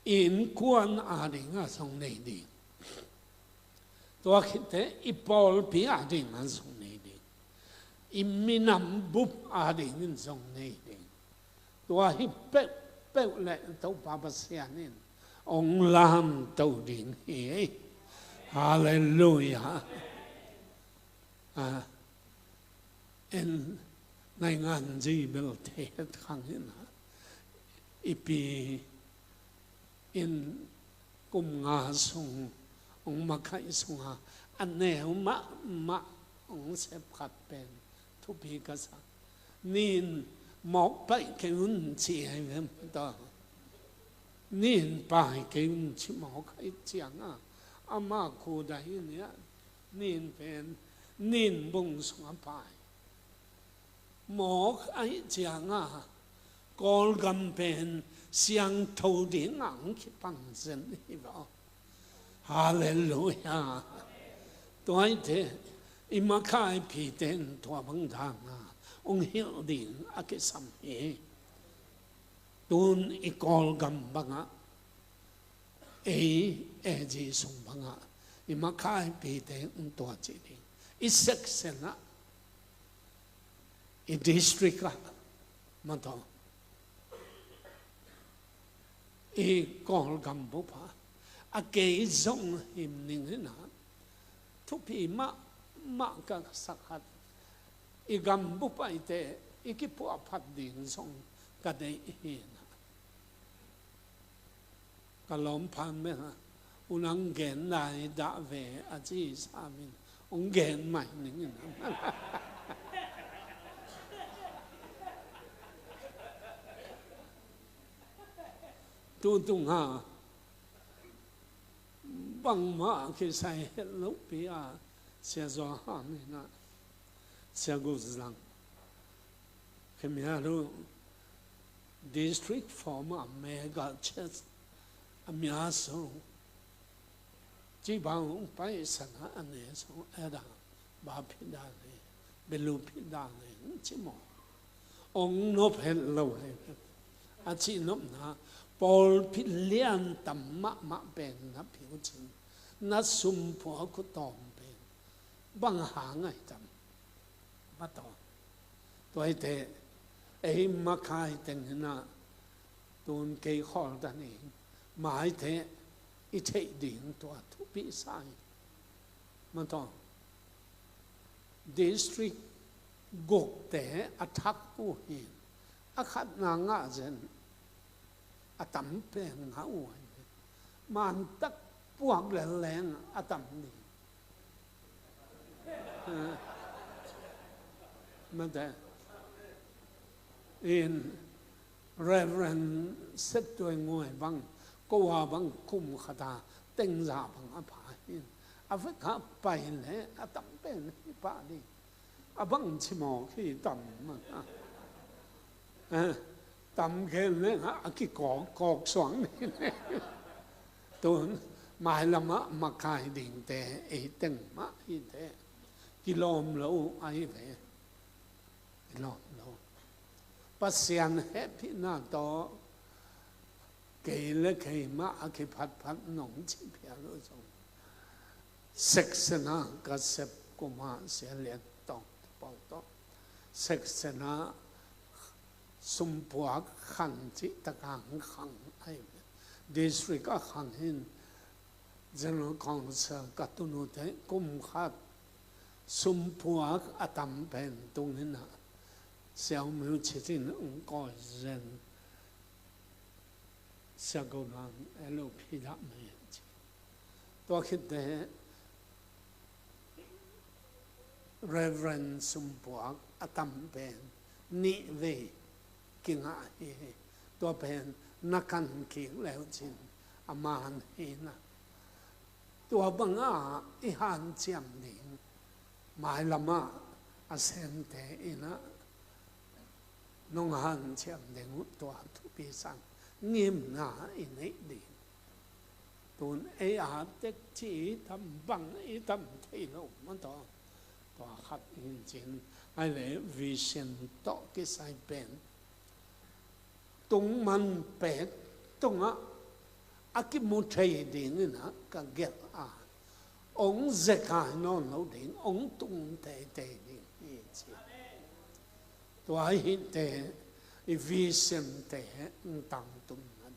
in kuan di nga song nei di tua khite ipol pi di nga song nei di iminam bup di nga song nei di tua hi pe le tau pa pasianin ong lam tau din hi hallelujah en ngay ngàn gì bel thế khang hin ipi in kum nga sung ong makai sung an ne ma ong sep khat pen thu pi ka sa nin mok pai ke un chi hai vem ta nin pai ke un chi mok ai chiang ama khu dai ni nin pen nin bung sung pai mok ai chiang kol gam pen siang thâu điển ẳng khi bằng dân hi vào hallelujah tôi thế ima khai pi tên thua bằng thang ông hiểu điển cái sam he tun i kol gam bằng e gì sung bằng ima khai pi tên ông tua chỉ điển i section i district mà thôi i kol gam bu pa ke zong him ning na thu pi ma ka sakhat i gam bu pa te i ki pu aphat ding song ka dei hi na ka lom phan me ha unang gen nai da ve a chi sa min ong gen mai ning na tung bằng mà khi sai lúc bị xe gió hàng này xe gỗ rằng khi mình nói district form mega church mình số chỉ bằng phải sản anh này số ở đó ba phi đa này belu phi đa này chỉ một ông nộp hết lâu hay chỉ nộp na Paul phi liên tầm mạ bền na phiêu chính na sum phò của tòm bền bằng hàng ngày tầm bắt đầu tôi thế ấy mà khai tình na tuôn cây khó ta này mãi thế ít thấy điện tôi thu bị sai mà thôi district gục thế attack của hiền khát ngã dân tắm pen ngau man tak puak leng tắm ni mà thế in Reverend set tôi ngồi bằng cô hòa bằng kum khata tên giả bằng phá in phải cả bài lẽ tầm bên bà đi bằng chỉ mò khi tầm mà tầm cái lẽ cái cỏ xoắn này tôi mai làm mà khai định thế ấy từng mà như thế cái lom lâu ai vậy lom lâu bác sĩ hết thì nào đó cái lẽ cái mà cái phát nóng chỉ phải rồi section cái sếp của mà sẽ liên tục bảo đó section xung quanh khăn chỉ tất cả khăn ai district khăn hin general council các tu nô thế cũng khác xung quanh atam pen tung hin à sao mới chỉ tin ông coi dân sao câu nói LP đã mấy tôi khi thế Reverend Sumpuak atam pen ni ve kinga hi to pen nakan ki leo chin aman hi na to banga I han chiam ning mai lama asem te ina nong han chiam ning to tu pi sang nghiêm na inai di tun e a tek chi tam bang I tam thei lo man to tòa khát in chiến ai lẽ vision to cái sai bền tung man bền tung á cái một thầy đến nữa cả ghét ông dễ cả nó nấu đến ông tung thầy thầy đến như thế tòa hiện thế vision thế tăng tung nó đi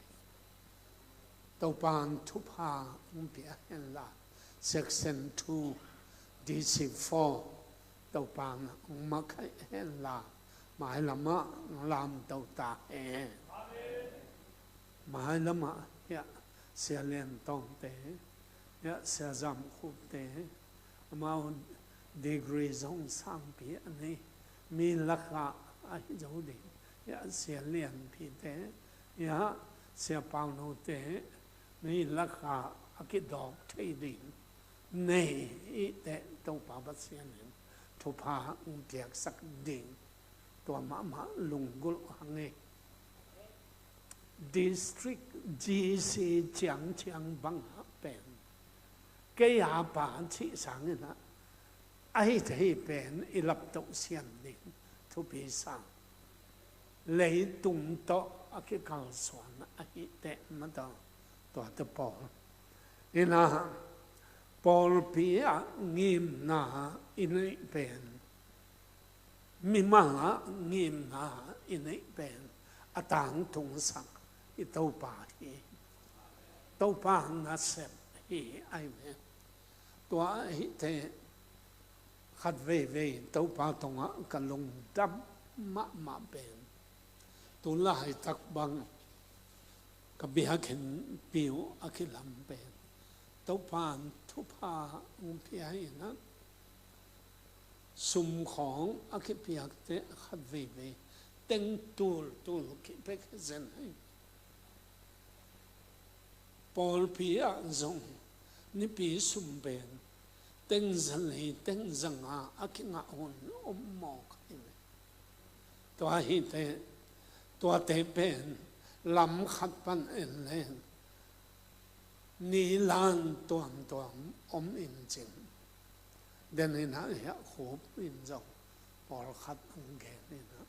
tàu ban thu pa ông biết là section 2 DC4 tàu pan mà cái là mãi lắm á làm tàu ta mãi lắm á ya xe lên tông tế ya xe giảm khúc tế mà degree giống sang phía này mi lạc à ai dấu đi ya xe lên phía tế ya xe bao nô tế mi lạc à cái đọc thấy đi này để tàu pa bắt xe lên thu pa việc sắc đỉnh tua mà lùng gul hàng district GC chẳng bằng bền cái bà chỉ sáng na ai thấy bền I lập tàu xe đỉnh thu pi sang lấy tung to cái cao xoắn ai để mà đó tua tập bỏ ina Paul Pia nghiêm na inai pen mimanga nghiêm na inai pen atang tung sak I tàu pa na sep hi ai me tua hi te khát về tàu pa tonga kalung dam ma pen tu lai tak bang kabia khen piu akilam pen tàu pan thu pa phía na sum khong cái phía te khát về tên tul cái bek zen Paul phía zong ni pi sum ben tên dân này tên dân cái ngã hồn mò cái này tua hi tua te ben làm khát pan en lên ni lan tuam in chim den in ha ya khop in zo Paul khat ang ge ni na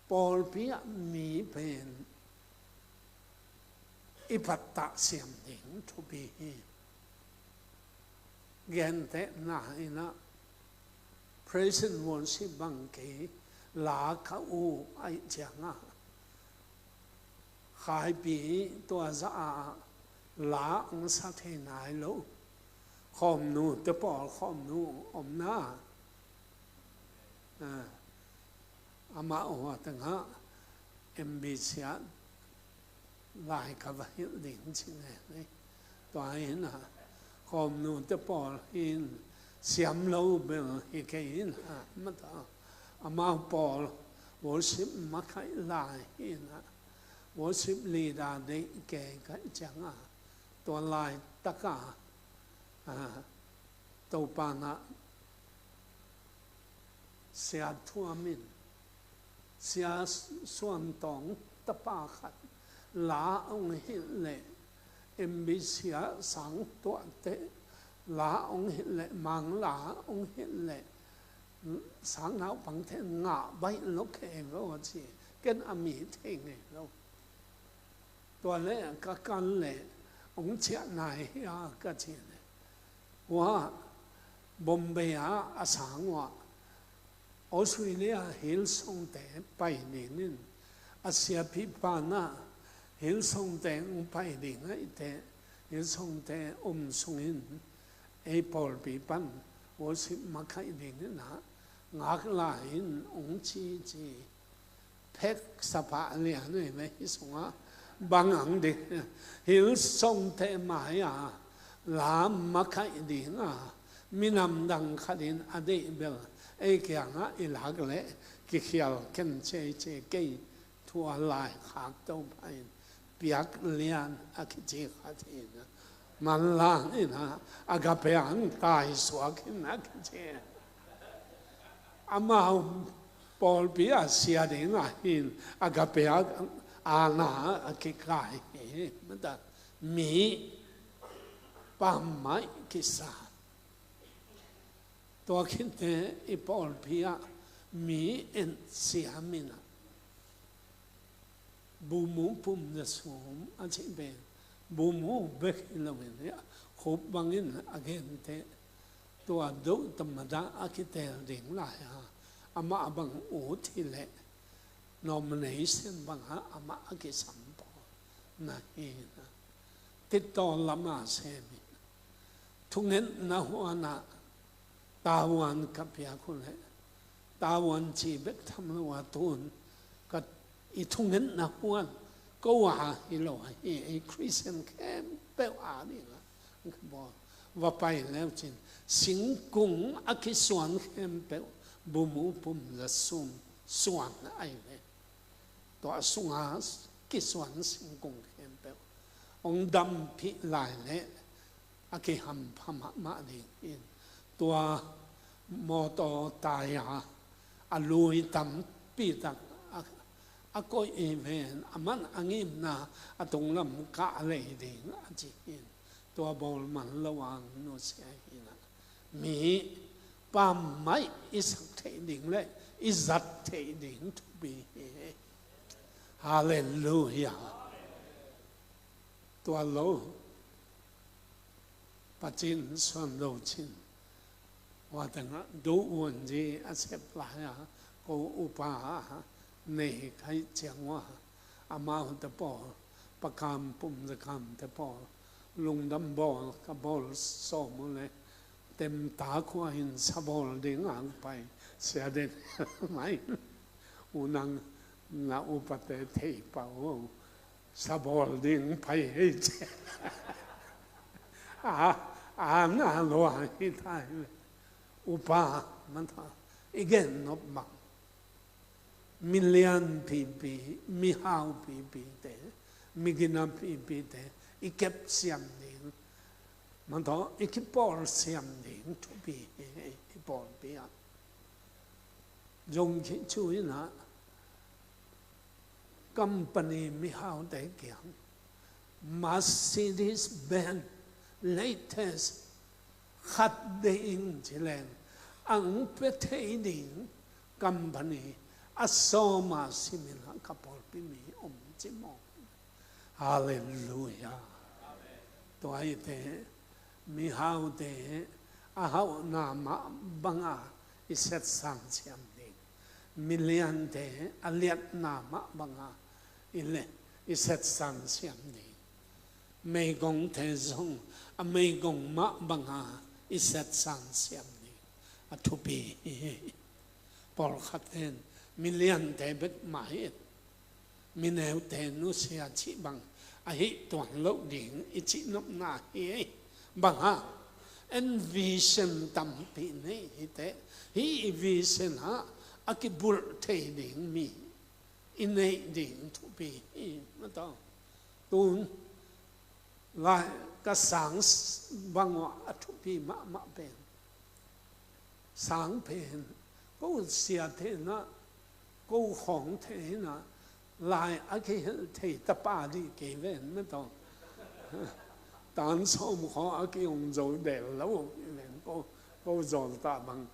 Paul pia mi pen ipatta siam ding to be gen te na ina present worship bang ke la ka u ai changa khai bị tua ra lá ông sa thế này lâu khom nu te bỏ khom nu na ama hoa teng ha MBC lại cả vài điểm chính này toại na khom nu te bỏ in xiêm lâu bên cái in mà ta ama bỏ worship mà khai lại in worship leader đấy cái chẳng tua lại tất cả ตัวปานะเสียทั่วมินเสียส่วนตองตะปาขัดลาองหิเลบิเสียสังตัวเตลาองหิเลมังลาองหิเลสังเอาปังเทงะใบลูกเองแล้วสิกันอมีเทงเองแล้วตัวเล่ก็กันเล่องเชียนายก็เชียนว่าบอมเบียอาสังว่าออสเตรเลียฮิลส่งแต่ไปนี่นี่อาเซียพิพานะฮิลส่งแต่ไปนี่นะแต่ฮิลส่งแต่ส่งอินไอพอลปีปันว่าสิมาใครนี่นี่นะงักลายองชีจีเพกสภาเลียนี่ไม่ส่งบางอันเด็กฮิลส่งแต่มาลามมาใครดีนะมีนำดังขัดินอดีตเบลไอ้แก่งอิลากเล่กิเขียวกันเจเกยทัวลายขากเต้าไปเปียกเลียนอากิจิขัดินมันลางนี่นะอากาเปียงตายสวกินอากิจิอามาปอลเปียเสียดิ่งหินอากาเปียอาณาอากิกายมันแต่มีปั๊มไม้กิสาตัวคิดเนี่ยอีปอลเพียมีเอ็นเสียมินะบูมูปุ่มจะสูงอันเช่นเป็นบูมูเบกอินละเวนเนี่ยขบบางอินอาเกนเตตัวดูธรรมดาอาคิเตลดิ่งหลายฮะอามาบางอูที่เละnomination บางฮะอามาอากิสัมปอนะเองนะติดต่อละมาเซมิทุกนั้นนะหัวนะตาวันกับยาคุณเลยตาวันชีเบกทำละว่าตูนก็อีทุกนั้นนะหัวก็ว่าฮิโลไอ้คริสเตียนแค่เปล่านี่ละก็บอกว่าไปแล้วจริงสิงกุงอากิสวนแค่เปล่าบุมูปุ่มละซุ่มสวนไอ้เนี่ยตัวสุงากิสวนสิงกุงแค่เปล่าองดำพิลายเนี่ยอากิหัมพม่ามาดีตัวมอตอตายอาลุยตำปีตักอาก็เอเวนอามันอังิมนาอาตรงลำกะเลยดิ่งอาจินตัวบอลมันระวังโนเสียหินะมีปั๊มไม่อิสักเทดิ่งเลยอิสัตเทดิ่งทุบีฮาเลลูยาตัวโลปัจจินส่วนโลชินว่าแต่ละดูวันจีอาเซปลายก็อุปาเนี่ยใครเจียงว่าอามาตะปอประคำปุ่มตะคำตะปอลุงดำบอลกับบอลสอมเลยเต็มตาขวาหินสะบอลเด้งอ่างไปเสียเด็ดไม่อุนังนาอุปเตเทปาสะบอลเด้งไปให้เจ้น่าหลวงที่ไทยอุปามันท่าอีกเงินนบบังมิลเลียนปีมีฮาวปีเตมีกินาปีเตอีเก็บเสียมดิ่งมันท่าอีกปอลเสียมดิ่งทุกปีอีปอลปีอ่ะยงคิดช่วยนะกัมปานีมีฮาวแต่เกี่ยง Mercedes-Benz latest ขัดเดิงเจริญอังเปเทดิงกัมปานีอัสโซมาซิมิลาคับอลปิมีจิมองฮาเลลูยาตัวไอเตมีฮาวเตอาฮาวนามาบังอาอิเซตสังเซียมดิงมิลเลียนเตอเลียดนามาบังอาอิเซตสังเซียมดิงไม่กงเทซงไม่กงมาบังอาอิเซตสังเซียมดิงอัทุปีปอลขัดเห็นมิเลียนแต่เบ็ดหมายมิแนวแต่นุเสียชิบังอาหิตัวโลกดิ่งอิจินบนาเฮบังฮะเอ็นวิชันตั้มปีนี้แต่ฮีวิชันฮะอากิบุลเทดิ่งมีอินเนดิ่งทุปีนั่นต้องตูน lại cái sáng bằng ngõ chụp đi mạ mạ bền sáng bền cô xia thế nó cô khổng thế nó lại ở cái thầy tập ba đi kể về mới tao tán xong họ ở cái ông rồi để lâu cô dọn ta bằng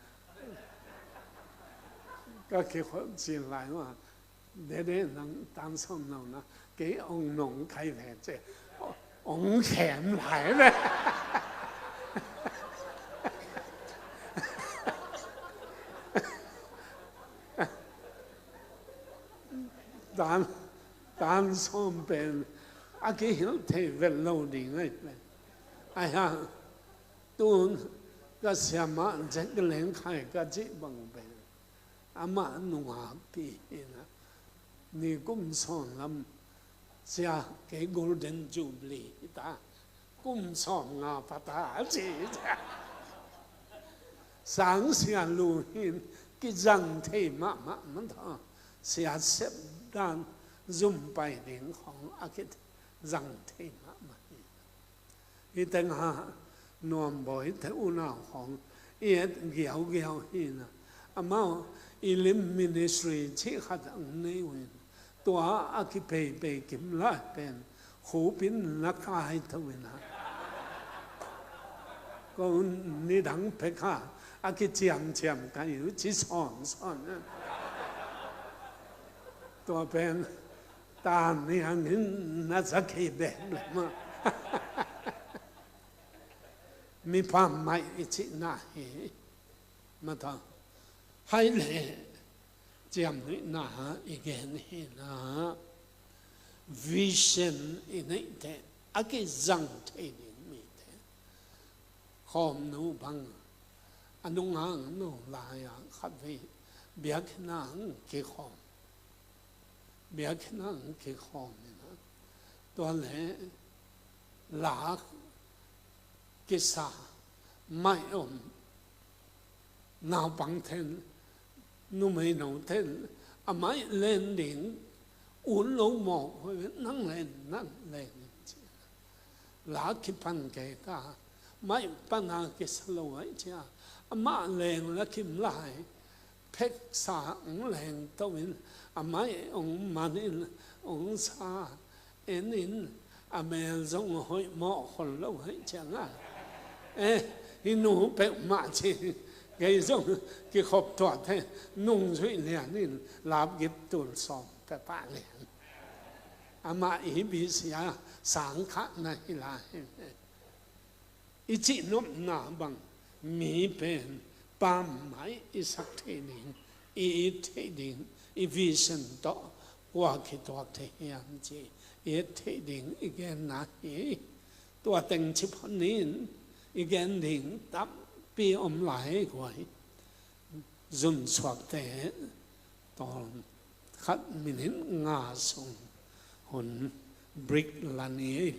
cái khoản tiền lại mà để năng tán xong nào nó cái ông nông khai về chứ ông kèm lại đấy tán xong bên cái hiểu thế về lâu đi ngay ai ha tuôn cái xe mà chắc cái lên khai cái gì bằng bên mà nung happy na ni cũng son lắm xa cái golden jubilee ta cũng son ngà phát ta gì sáng xe lưu hin cái răng thế mà thọ xe xếp đàn zoom bài đếnของcái răng thế mà cái tên ha nôm bồi thế u nàoของyết ghiao hin mà ilim ministry chỉ khát ăn này vậy, tua aki pe kim lại pen, khổ pin nát kai thôi na, còn ni đắng pe kha, aki chiam cái yếu chỉ son tua pen, ta ni ăn hin na sa kê ben mà, mi pam mai chỉ na he, mà thằng hay lẽ chạm nói na again he na vision in it thế cái răng thế này mi thế hôm nô bằng anh ngang nô lại à khát về biết na cái hôm biết na cái hôm này đó là lá cái sa mai ông nào bằng thiên nu mấy nấu thiên mấy lên đỉnh uốn lỗ mỏ nắng lên lá cái pan cái ta mấy pan cái sầu ấy chứ mà lên là kim lại phết sa lên tao mình mấy ông mà nên ông sa nên mình giống hội mỏ còn lâu ấy chẳng hi nu pe ma chi cái giống cái hộp toa thế nung suy liền nên làm cái tuần sòng cái ba liền mà ý bị xia sáng khát này là ý chỉ nó nà bằng mi bên bám máy ý sắc thế nên ý thế nên ý vision đó qua cái toa thế hiện chỉ ý thế nên ý cái na ý toa tình chip nên igen đỉnh tắp bị lại gọi dùng soát thế toàn khát mình hiện ngã xuống hồn brick là này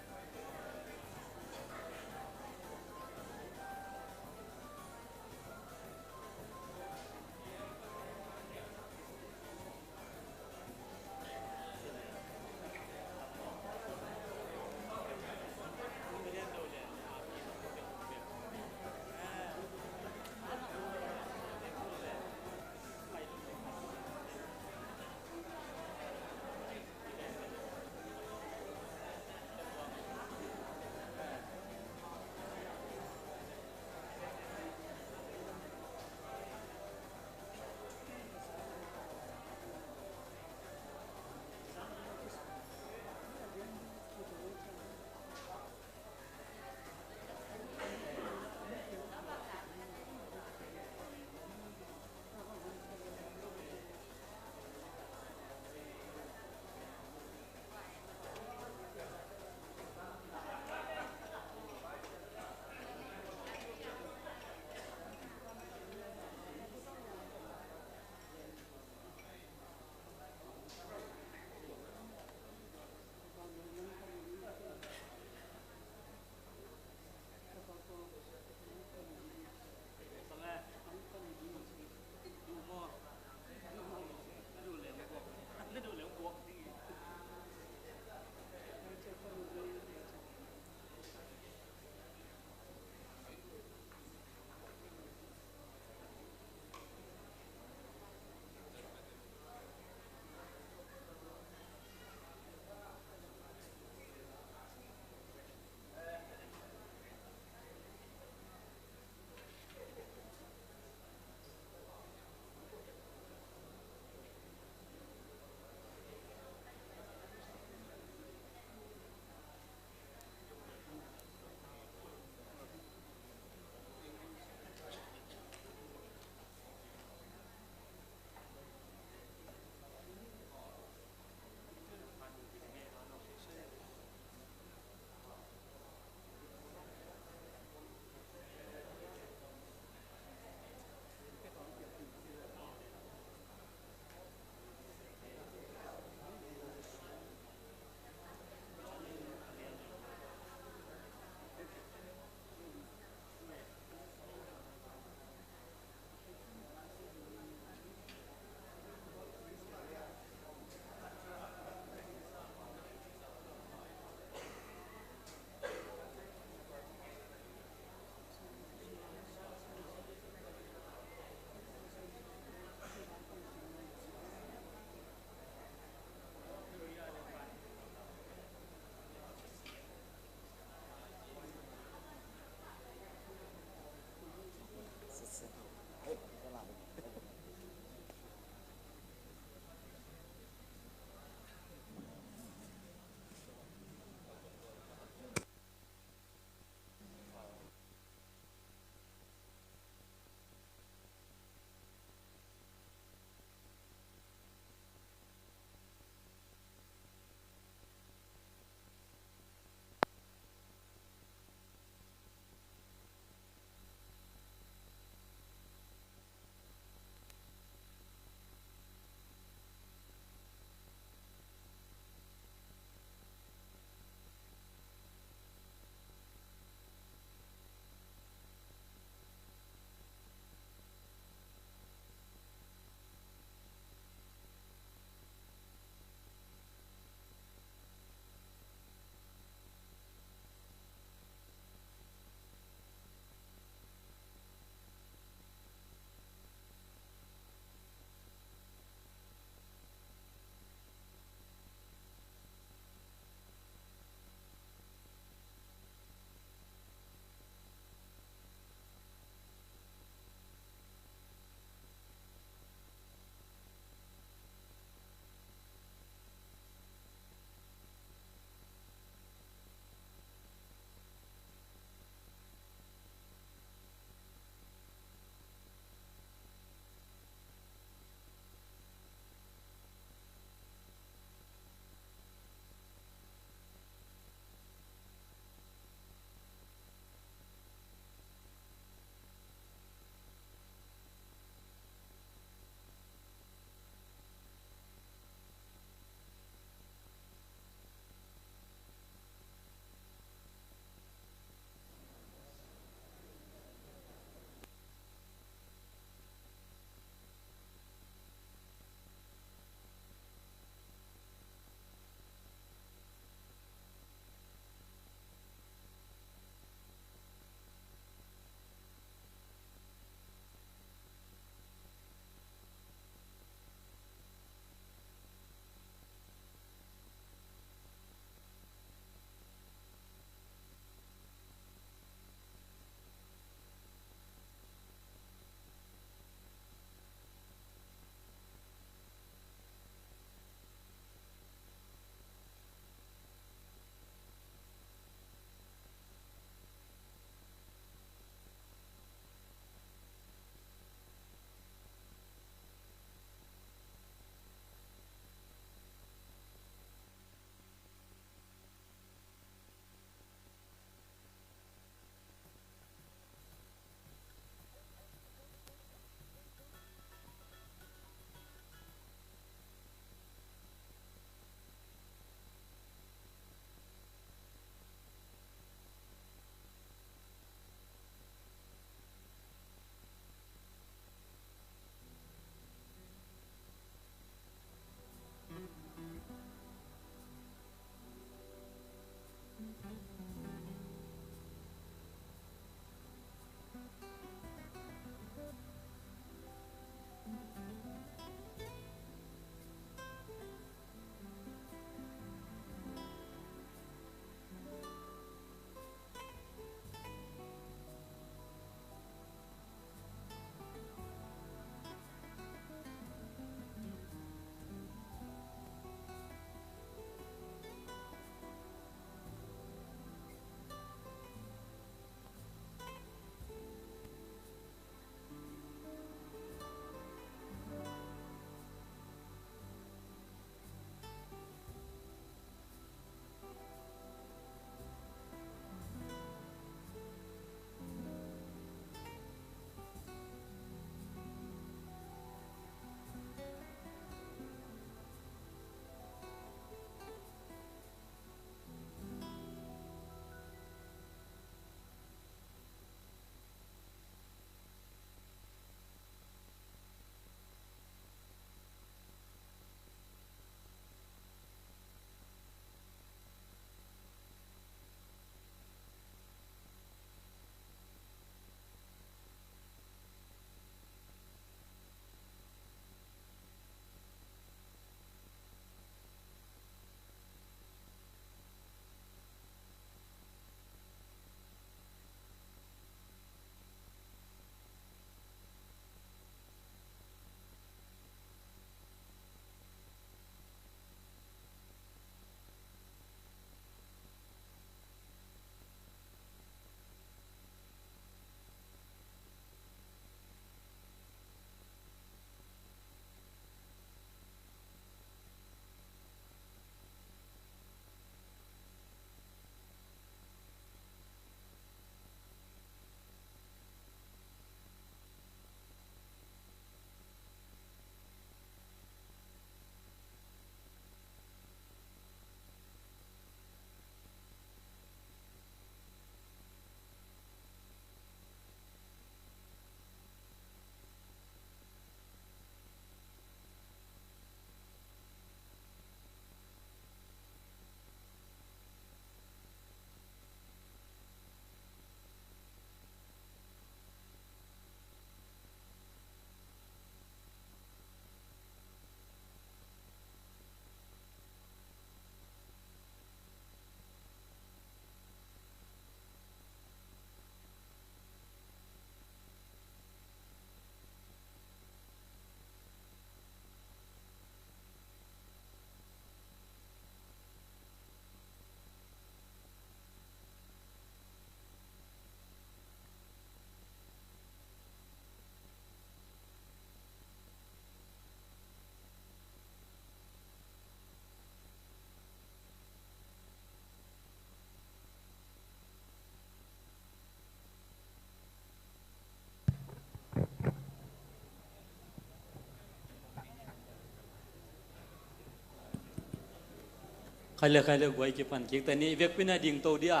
khai le guai ki pan ki ta ni vek pina ding to dia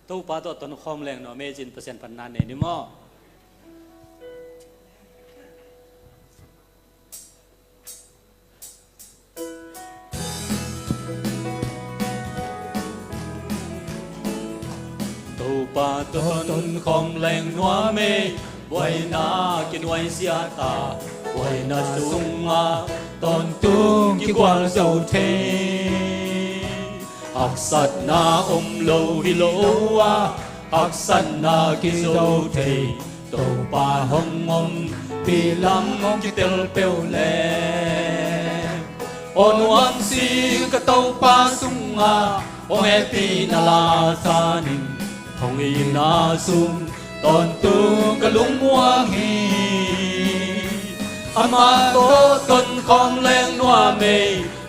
to pa to ton khom leng no me jin percent pan nan ne ni mo to pa to ton khom leng no me quay na kinh quay xia ta quay na sung ma tôn tung ki quang dầu thế hắc sát na lâu hi lô a hắc sát na ki dầu thế tô pa hong pi lam ki tel peo le on wan si ka tô pa sung a ong e pi na la sa ning hong i na sung tôn tung ka lung muang hi ama to tôn khom leng noa me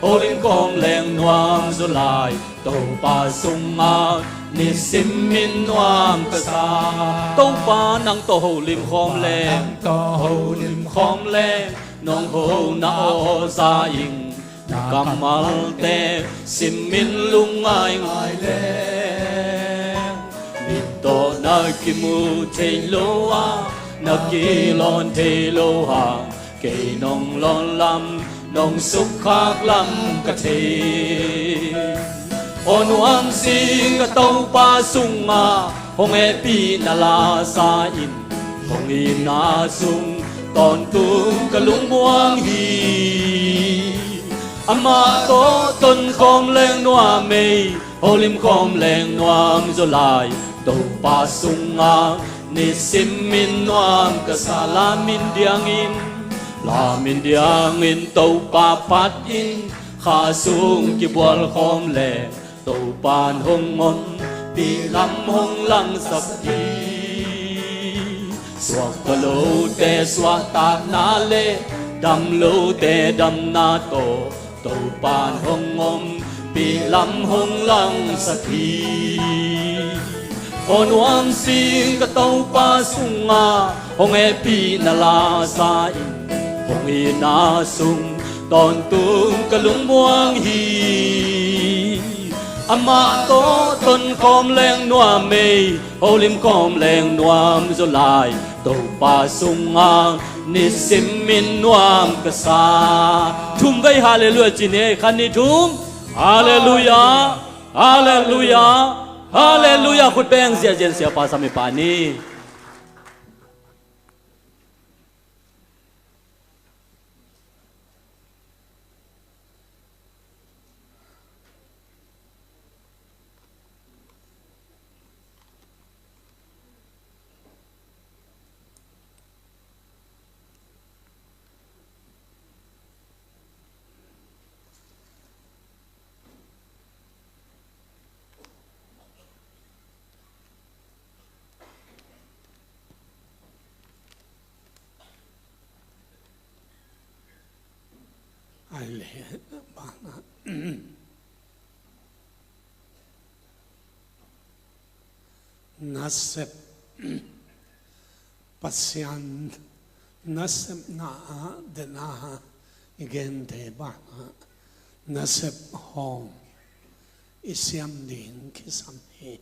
olin khom leng noam zo lai to pa sung ma ni sim min noam ka sa to pa nang to ho lim khom leng to ho lim khom leng nong ho na o sa ing kamal te sim min lung ai ngai le to na ki mu te lo a na ki lon te lo ha ke nong lon lam nong suk khak lam ka te on wam sing ka tau pa sung ma hong e pi na la sa in hong i na sung ton tu ka lung muang hi ama to ton khom leng noa me holim khom leng noam zo lai to pa sung a ni sim min noam ka sala min diang in la min diang in to pa pat in kha sung ki bol khom le to pan hong mon pi lam hong lang sap hi swak ka lo te swak ta na le dam lo te dam na to pan hong om pi lam hong lang sap hi on wam sing ka tau pa sunga hong e pi na la sa in hong i na sung ton tung ka lung muang hi ama to ton khom leng noa me holim khom leng noam zo lai to pa sunga ni sim min noam ka sa thum vai hallelujah chine khan ni thum hallelujah hallelujah Hallelujah, khut beng sia jen sia pa sami pa ni. ai lệ bạn nasib pasyan nasib na dena igen de ba nasib home isyam din kisam he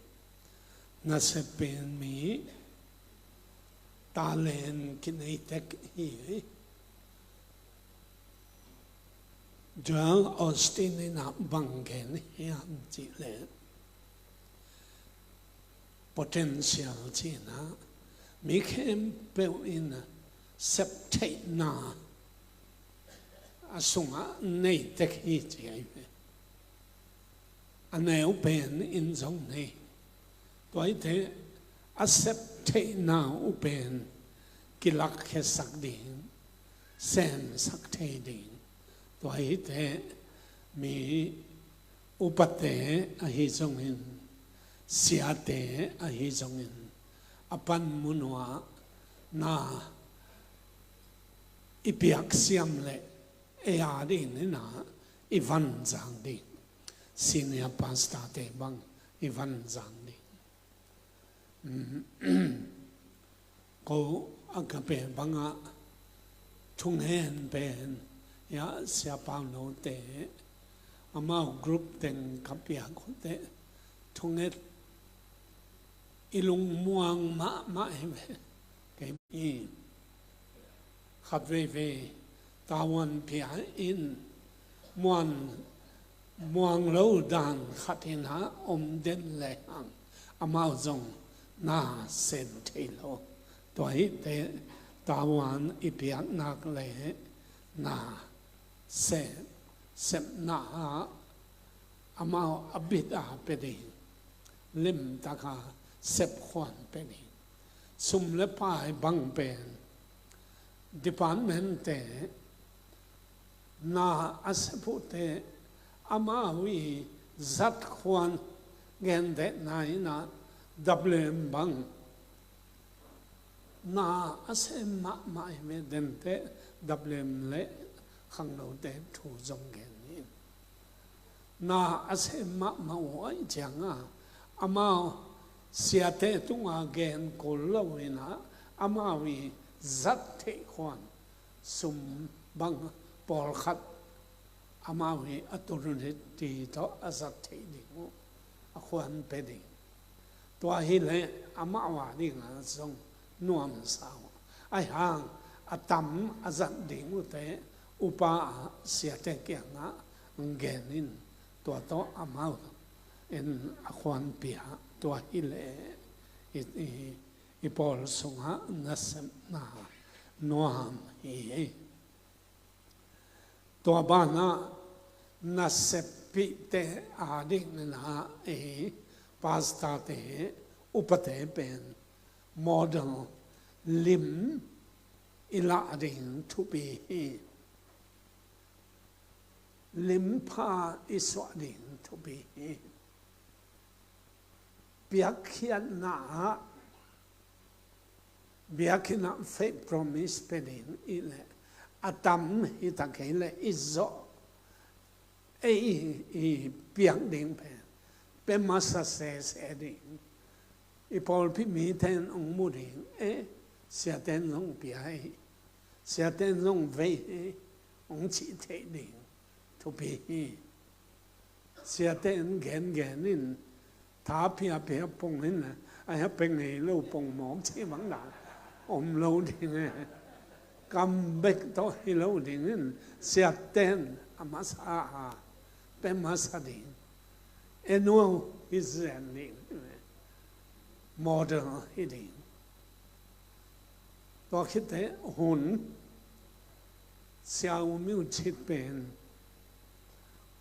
nasib ben mi talen kinaitek hi Joel Austin na bangen hiam chi le potential chi na mi khem pe in septe na asunga nei tek hi chi ai pe aneu pen in zong nei toi te accepte na upen kilak khe sak ding sen sak the ding toai te mi upate a hi zongin siate a hi zongin apan munwa na ipiak siam le e a ding na ivan zang ding senior pastor te bang ivan zang ding ko akape banga thung hen ben ya sia pau no te amao group teng kapia khote thunget ilung muang ma heve cái gì khắp về tawon pia in muang lâu đàn khát hin ha đến lệ hang amao zong na sen thế lo tuổi thế tawon ipiak nak lệ na sen na amao abit pedi lim taka sep khoan pedi sum le pai bang pen department te na asepu te amawi zat khoan gen de na wm bang na asem ma me den te wm le khang no te thu zong gen ni na asem ma wai changa amao siate tunga gen kolowina amawi zat te khoan sum bang pol khat amawi aturun ti to azat te ni mo akhwan pedi to hi le amawa ni nga song nuam saw ai hang atam azat ding te upa siate kya nga genin to amaw en akhwan pia to hi le ipol sunga nasem na noam hi to bana nasepi te ading na pasta te upate pen model lim ila ading to be lim pa iswading to be biakina faith promise pedin ile atam hitakele izo piang ding pe masa se ding ipol pi mi ten ong mu ding sia ten long piai sia ten long ve ong chi te ding to be sia ten gen in thả pia pong in ai hấp bên này lâu pong mỏng chỉ vẫn là lâu thì nghe cầm bếch to hi lâu thì nghe xe tên amasa bên masa đi enu Israel đi model hi đi to khi thế hồn xiao miu chít bên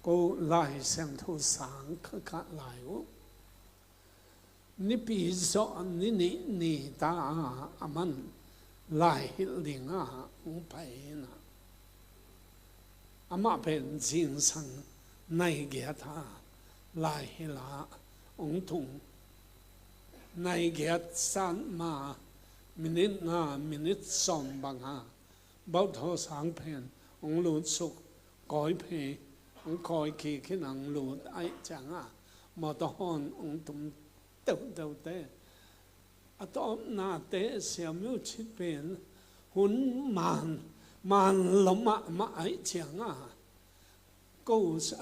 cô lại xem thu sáng các lại ni pi zo ni ta aman lai hilinga ung pai na ama pen jin sang nai ge tha lai hila ung tung nai ge san ma minute som banga bao tho sang pen ung lu suk koi phe ung koi ki khinang lu ai changa ma to hon ung tum đâu thế, atom na thế xem như chít bên hun man lắm mà ấy chẳng câu sa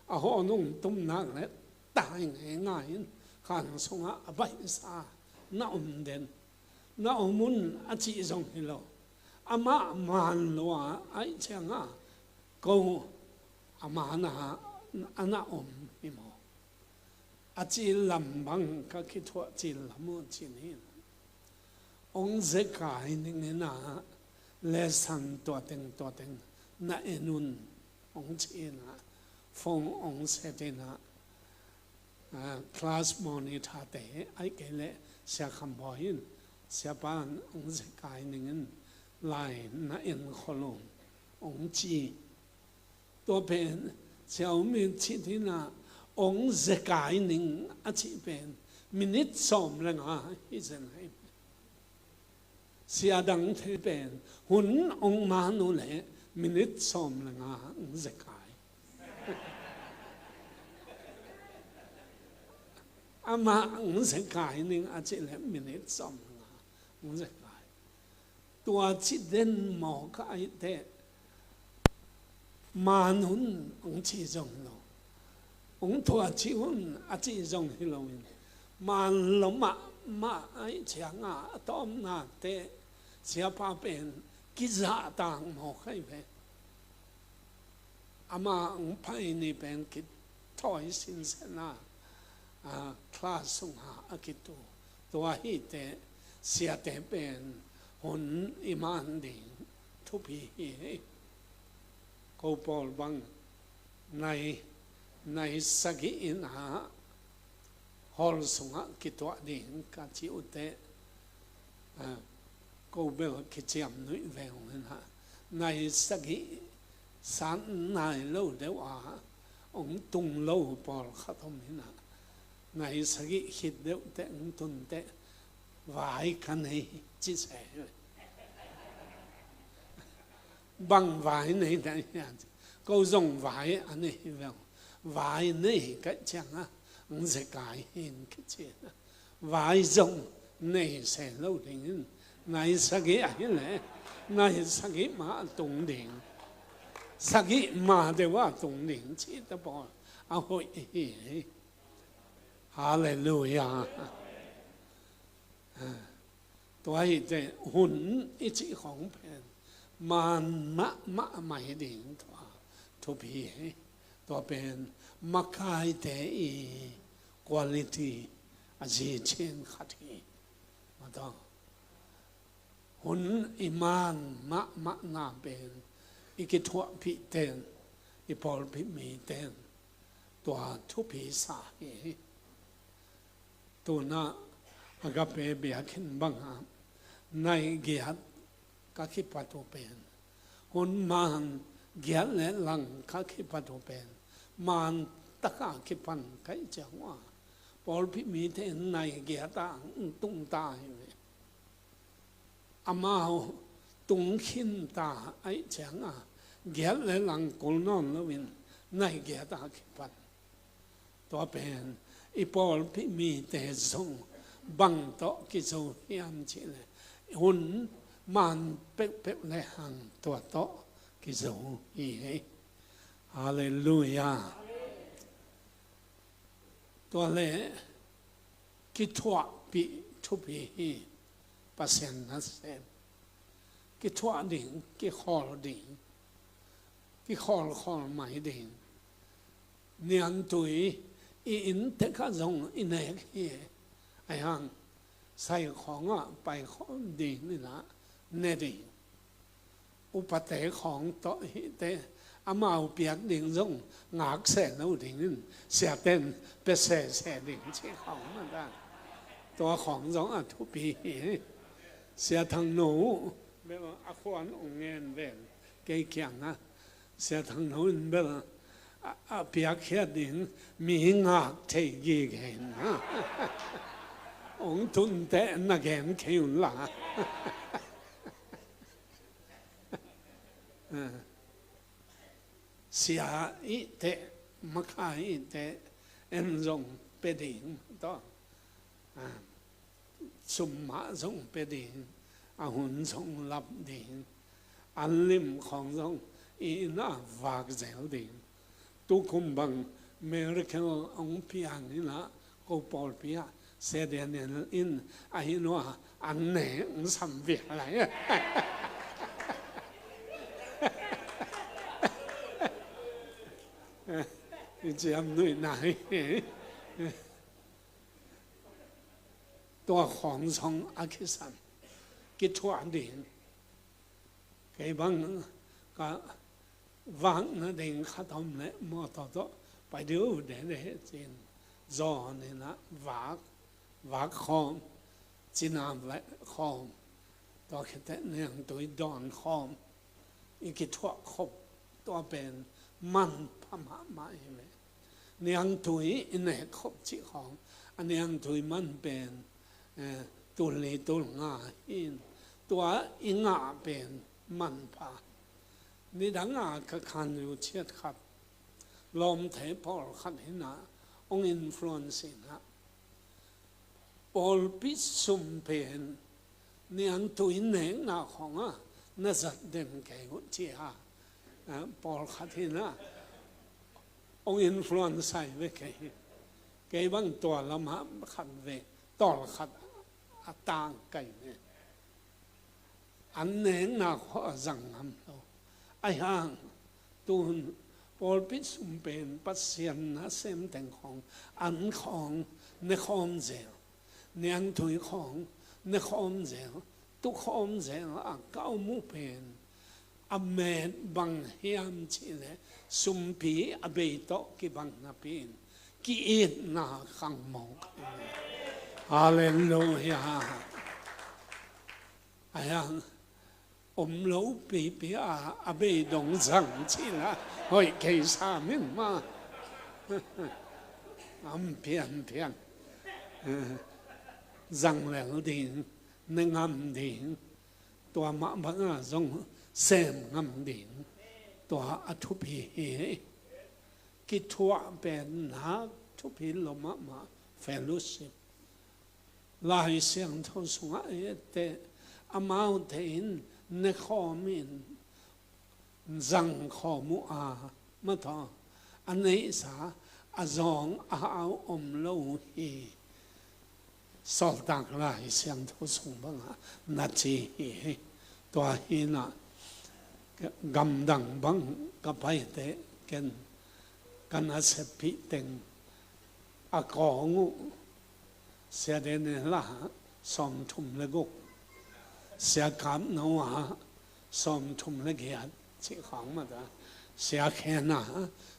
họ nung tum nang lẽ tai ngay khăn song bảy sa na den na mun chỉ dòng hello ama man lo ấy chẳng câu ama na ana imo chỉ làm bằng các cái thuốc chỉ làm một chuyện này ông dễ cái nên là lẽ sang tua tên na enun ông chỉ là phong ông sẽ tên là class monitor thế ai cái lẽ sẽ không bao nhiêu sẽ ban ông dễ cái nên lại na en kholo ông chỉ tua bên sẽ ông mình chỉ thế là ông dễ cái nín ở chỉ bên minute xóm là ngã hi dân hay xia đăng thế bên hun ông mà nó lẽ minute xóm là ngã ông dễ cái ama ông dễ cái nín ở chỉ lẽ minute xóm là ngã ông dễ cái tua chỉ đến mò cái thế mà hun ông chỉ dùng nó ông thua chịu à chỉ dùng hi lâu mà lắm mà ấy chẳng tóm na te xia pa bên cái giá tang mò khai về ama ông phải ni bên cái thoi xin sẽ na class sung ha cái tua hi te xia te bên hồn iman đi thu pi câu Paul bang này sagi in hol sunga kitwa ding ka chi ute câu bel ki chiam nui ve hong ha này sagi san nai lo de wa ông tung lâu Paul khatom hin ha này sagi hit de te ông tun te vai kan hi chi se bằng vai này này câu dùng vai anh ấy vào vai này cái chẳng ông sẽ cải hiện cái chuyện vai dùng này sẽ lâu đến này sẽ cái ấy này này sẽ cái mà tung điện sẽ cái mà đểว่าtung điện chỉ ta bỏ hội Hallelujah tôi thì hun ít chỉ không phải mà mãi điện thu phíตัวเป็นมักไก่แต่quality อาจจะเช่นขัดที่มาต้องหุ่นอิมานมะนาเป็นอีกทั่วพิเตนอีพอลพิมีเตนตัวทุพีสาเหตัวน่ะอากาเปเบียขึ้นบังฮะในเกียรติก็คิดว่าตัวเป็นหุ่นมันเกียรติและหลังก็คิดว่าตัวเป็นมันตะกาคิดพันใครจะว่าพอพิมีเทนในเกียรติตุ้งตาอยู่อามาตุ้งขินตาไอ้เจ้าเกียรติและหลังกุลนอนแล้ววินในเกียรติคิดพันตัวเป็นอีพอพิมีเทศงบังโตกิโซเฮียมชิเลหุ่นมันเป๊ะๆเลยหังตัวโตกิโซฮีฮาเลลูยาตัวเล่กิทวะปีทุปีปัสเซนนัสเซนกิทวะดิ่งกิขอลดิ่งกิขอลไม่ดิ่งเนียนตุยอินเทคจงอินเอกเฮไอ้หังใส่ของไปของดิ่งนี่นะเนดิ่งอุปเตของโตหิเตอามาเอาเปียกดิ่งจงงากเสนเอาดิ่งนั่นเสียเต้นเป็นเสดิ่งเชี่ยของมันได้ตัวของจงทุปีเสียทางหนูแบบว่าอควานองเงินเวนเกี่ยงนะเสียทางหนูแบบเปียกแค่ดิ่งมีงากเทยีเห็นนะองทุนเตะนักเห็นเขียวละเสียอีเตะมักไอเตะเอ็นจงเปดิ่งต่อสุมมาจงเปดิ่งอาหุนจงรับดิ่งอันลิมของจงอีน่าวากเซลดิ่งตุคุมบังเมริกันองพิอังนี่นะกูปอลพิอาเสด็จเนี่ยอินไอ้นัวอันไหนสัมเวียอะไรจะทำหน่วยไหนตัวของสองอาคิสันกิจวัตรดิ่งไอ้บางก็วางนั่นเองข้าทำเนี่ยมอต่อไปดูเดี๋ยวจริงจอเนี่ยนะวากคอมจีนามและคอมตัวแค่เนี่ยตัวดอนคอมอีกกิจวัตรครบตัวเป็นมันพม่ามาเองเนี่ยถุยเนี่ยครบจีของอันนี้ถุยมันเป็นตัวเล็กตัวง่ายตัวอิงาเป็นมันพานี่ดังอาก็คันอยู่เชียดครับลมเทพอลขัดเห็นนะองอินฟลูเอนซินะปอลปิสุมเป็นเนี่ยตัวเหน่งนะของน่าจะเด่นแก่หุ่นเจ้าปอลขัดเห็นนะ ông influence với cái bằng tua làm hàm khăn về tỏ khăn tang cái này anh nén nào khó rằng hàm đâu ai hàng tuôn Paul biết sum bên bắt xiên na xem thànhของanhของในkhom dẻo nén tuổiของในkhom dẻo tu khom dẻo cao mu bên amen bằng hiam chỉ lệ sum pi abe to ki bằng na pin ki in na khang mo hallelujah ayang lâu bị abe dong rằng chỉ là hỏi cây sa mình mà phiền rằng lẻo điện nên ngâm điện tua mạ vẫn là dòng xem ngâm điện tua thu bì cái thua bên há thu bì lo mạ fellowship lại xem thâu xuống ấy để amount đến nè khó mình rằng khó mu mà thọ anh ấy sa dòng áo lâu hi sọt tạc lại xem thâu xuống bằng nát chi tòa hi na gầm đằng bằng cái bài thế cái sẽ bị tình có ngủ sẽ đến là xóm thùng lê gốc sẽ cảm nấu xóm thùng lê ghét chỉ không mà đó sẽ khen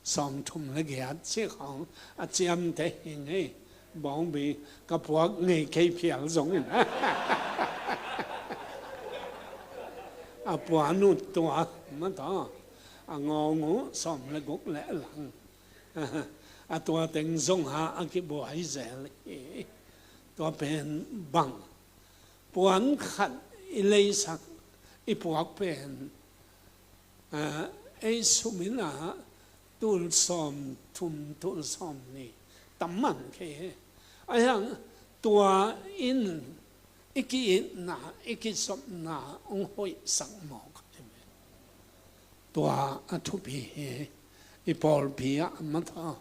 xóm thùng lê ghét chỉ không chiêm thế hình ấy bóng bị cái buộc nghề cây phiền giống như buộc nút tua mà đó ngô ngủ xóm lê gốc lẽ lặng tua tình giống cái buổi dễ tua bên bằng buồn khăn lấy sắc buộc bên ấy số mình là tul xóm này tắm mặn cái ai hằng tua in cái na cái xóm na ông hội sáng mỏ tua thu bì Paul bia mà thọ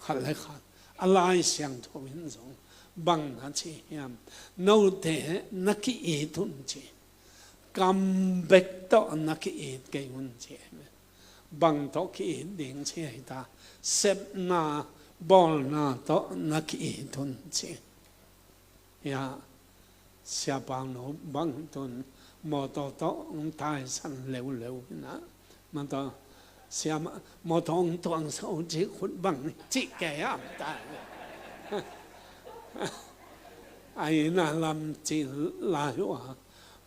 khát lại khát alai sang thọ bên giống bằng na chi hiam nâu thế na ki e thun chi cầm bek to na ki e cái hun chi bằng to ki e ding chi ta sep na bol na to na ki e thun chi ya sia bang no bang thun mo to ông tai san leu na mà to xem một thằng toàn sâu chỉ khuất bằng chỉ kẻ ta ai na làm chỉ là hiệu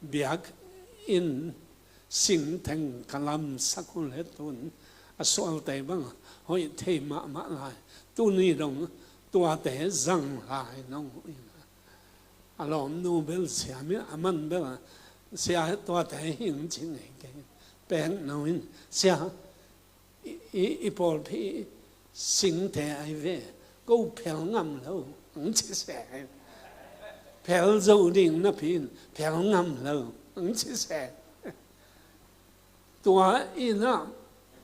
việc in sinh thành cả làm sắc hồn hết tuần số tệ bằng hội thế mà lại tu ni đồng tua té rằng lại nông alom Nobel xem mi aman bela xem tua té hình chỉ này cái bèn nói xem Paul bị sinh thế ai về câu phèo ngầm lâu ông chia sẻ phèo dầu đình nó pin phèo ngầm lâu ông chia sẻ tua in nó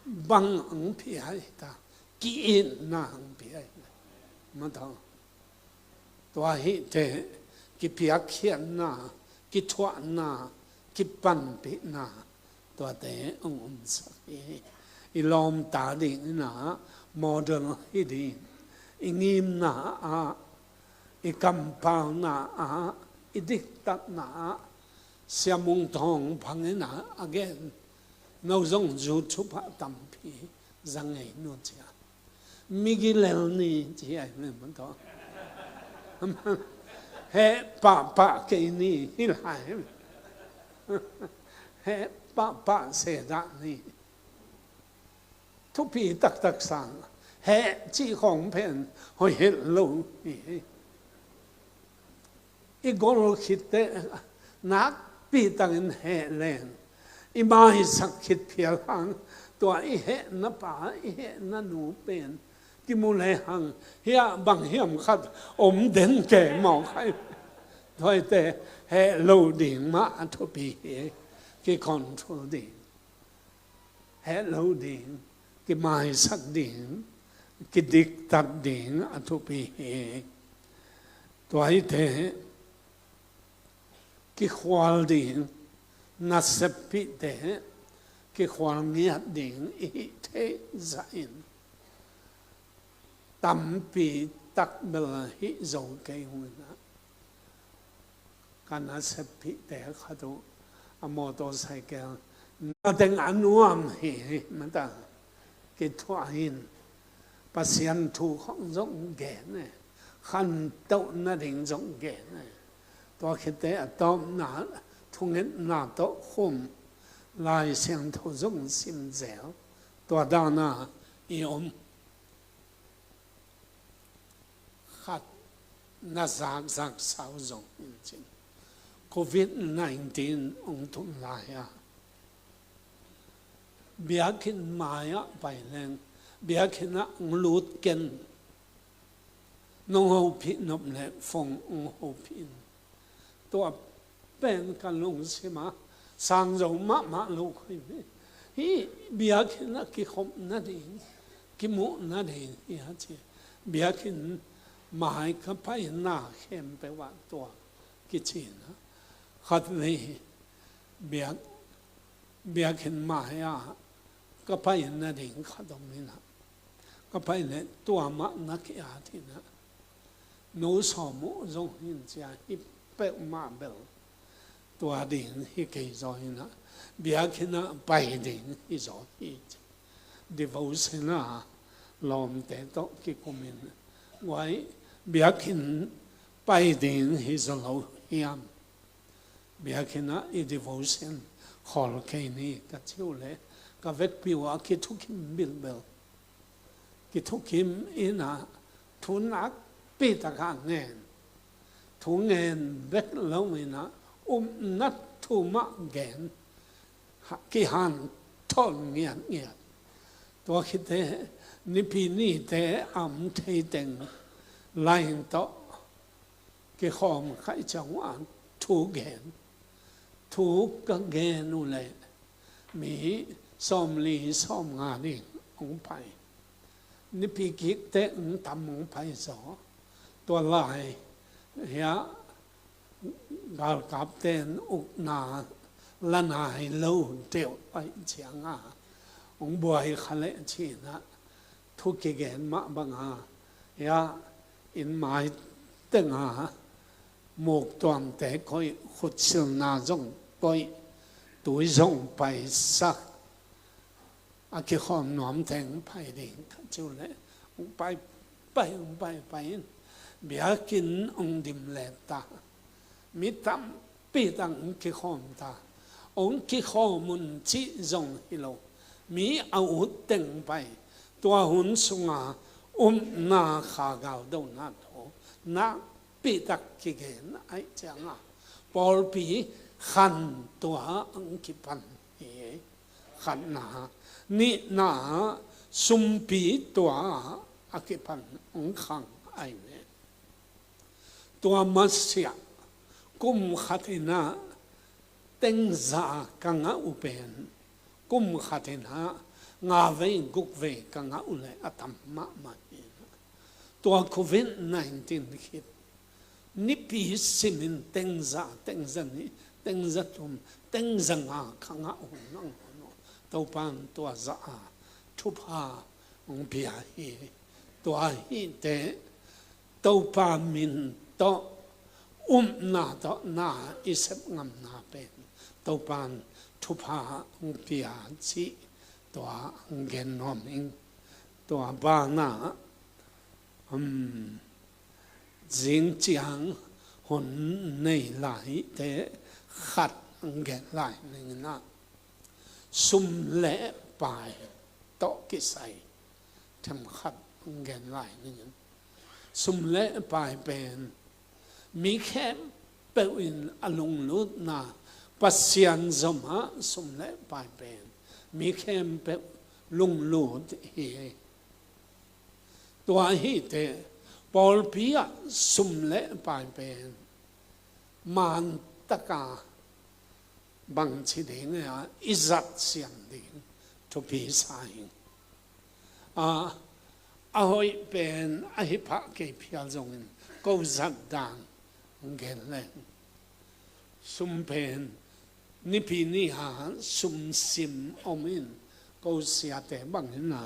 bằng ông phi hay ta kỹ in na ông phi hay mà thằng tua hi thế cái phi khiên na cái thoại na cái pan bị na tua thế ông sắc lom ta định na modern hidin ingim na ikampal na idiktat na siamung thong phang na again no zong ju chupa tampi zangai no cha migilel ni chi ai me man to he pa ke ni hilai he pa se da niทุกปีตักสั่งแห่จี้ของเพนหอยเห็นลูกอีกคนคิดแต่นักปีตังแห่แรงอีมาให้สักคิดเพียงหังตัวอีแห่นับป่าอีแห่นัหนูเป็นกิมูเลหังเฮียบังเฮียมขัดอมเด่นแก่หมอกให้ถอยแต่แห่ลูดิ่งมาทุกปีกี่คนทุกดิ่งแห่ลูดิ่งcái mai sắc điện cái địch tật đến ở thu bì tuổi thế cái khoal đến na sắp bị thế cái khoal nghĩa đến ý thế giải tâm bị tắc bờ hít dầu cây hồn cái na sắp bị thế khá đủ motorcycle nó đang ăn uống thì mà ta cái thoại hình pasien thu không giống ghẻ này khăn tậu nó định giống ghẻ này tôi khi thế ở tôm nó thu hết nó tậu khum lại xem thu giống sim dẻo tôi đã nó yếm khát nó rạc sao giống chính COVID-19 ông thun lại bia kinh mai phải lên bia kinh ông lút kinh nông hậu pin nộp lệ phong ông hậu pin tôi bên cái lồng xem sang dầu má lô khơi hi bia kinh cái khom na đi cái mũ na đi hi chứ bia kinh mai cái phải na khemไปว่าตัวcái chuyện khát này biết hiện mai cái phải là định khát đồng mình cái phải là tua mà nó kia thì nó nấu sò mũ giống hiện ra ít bẹo mà bẹo tua định thì cái rồi nó biết hiện nó bài định thì rồi thì devotion là làm để tốt cái của mình vậy biết hiện bài định thì rồi lâu hiểm bia khi na i devotion khol cái này cái chiu lệ cái vết piu cái thu kim bil bel cái thu kim ina thu nát pi ta cả nghe thu nghe vết lâu mình na nát thu mắc gen cái han thol nghe nghe tôi khi thế ni pi ni thế thấy tình lại to cái khom khai trong ăn thu gen thu cái gen nu lệ mỹ xóm lì xóm ngà đi ông phải ni pi kí tế ông tầm ông phải gióตัวlại ya gal cáp tên uk na lần hai lâu tiêu phải chẳng ông bùi khale chi na thu cái gen mà bằng ya in mai tên một toàn thể coi hút siêu na giống coi tuổi giống bài sắc cái hôm nóm thành bài đình chú lệ ông bài bia kín ông điểm lệ ta mi tâm bị tăng cái hôm ta ông cái hôm muốn chỉ giống hilo mi áo tiếng bài tua hun sung na khá gạo đâu na thô na bị tắc cái gen ấy chẳng Paul bị khăn tua ông cái pan khăn na ni na sum bị tua cái pan ông khang ai vậy tua masya kum khatina teng za kanga upen kum khatina nga ve guk ve kanga ule atam ma tua COVID-19 hit nipi simin tengza ni tengza tum tengza nga khanga nang to pan tua za thupa ong pia hi tua hi te to pa min to na to na isep ngam na pen to pan thupa ong pia chi tua gen nom ing tua ba na riêng chiang hồn này lại thế khát ghét lại nên na sum lẽ bài to cái say thầm khát ghét lại nên sum lẽ bài bền mi khem bêu in alung lút na pasian zom ha sum lẽ bài bền mi khem bêu lung lút hi tua hi thế Paul Pia sum lệ bài bền man taka bằng chỉ đến izat xiang đến to pi sai ahoy pen ahipa ke phial zongin ko zat dang ngel leng sum pen ni pi ni ha sum sim omin ko sia te bang na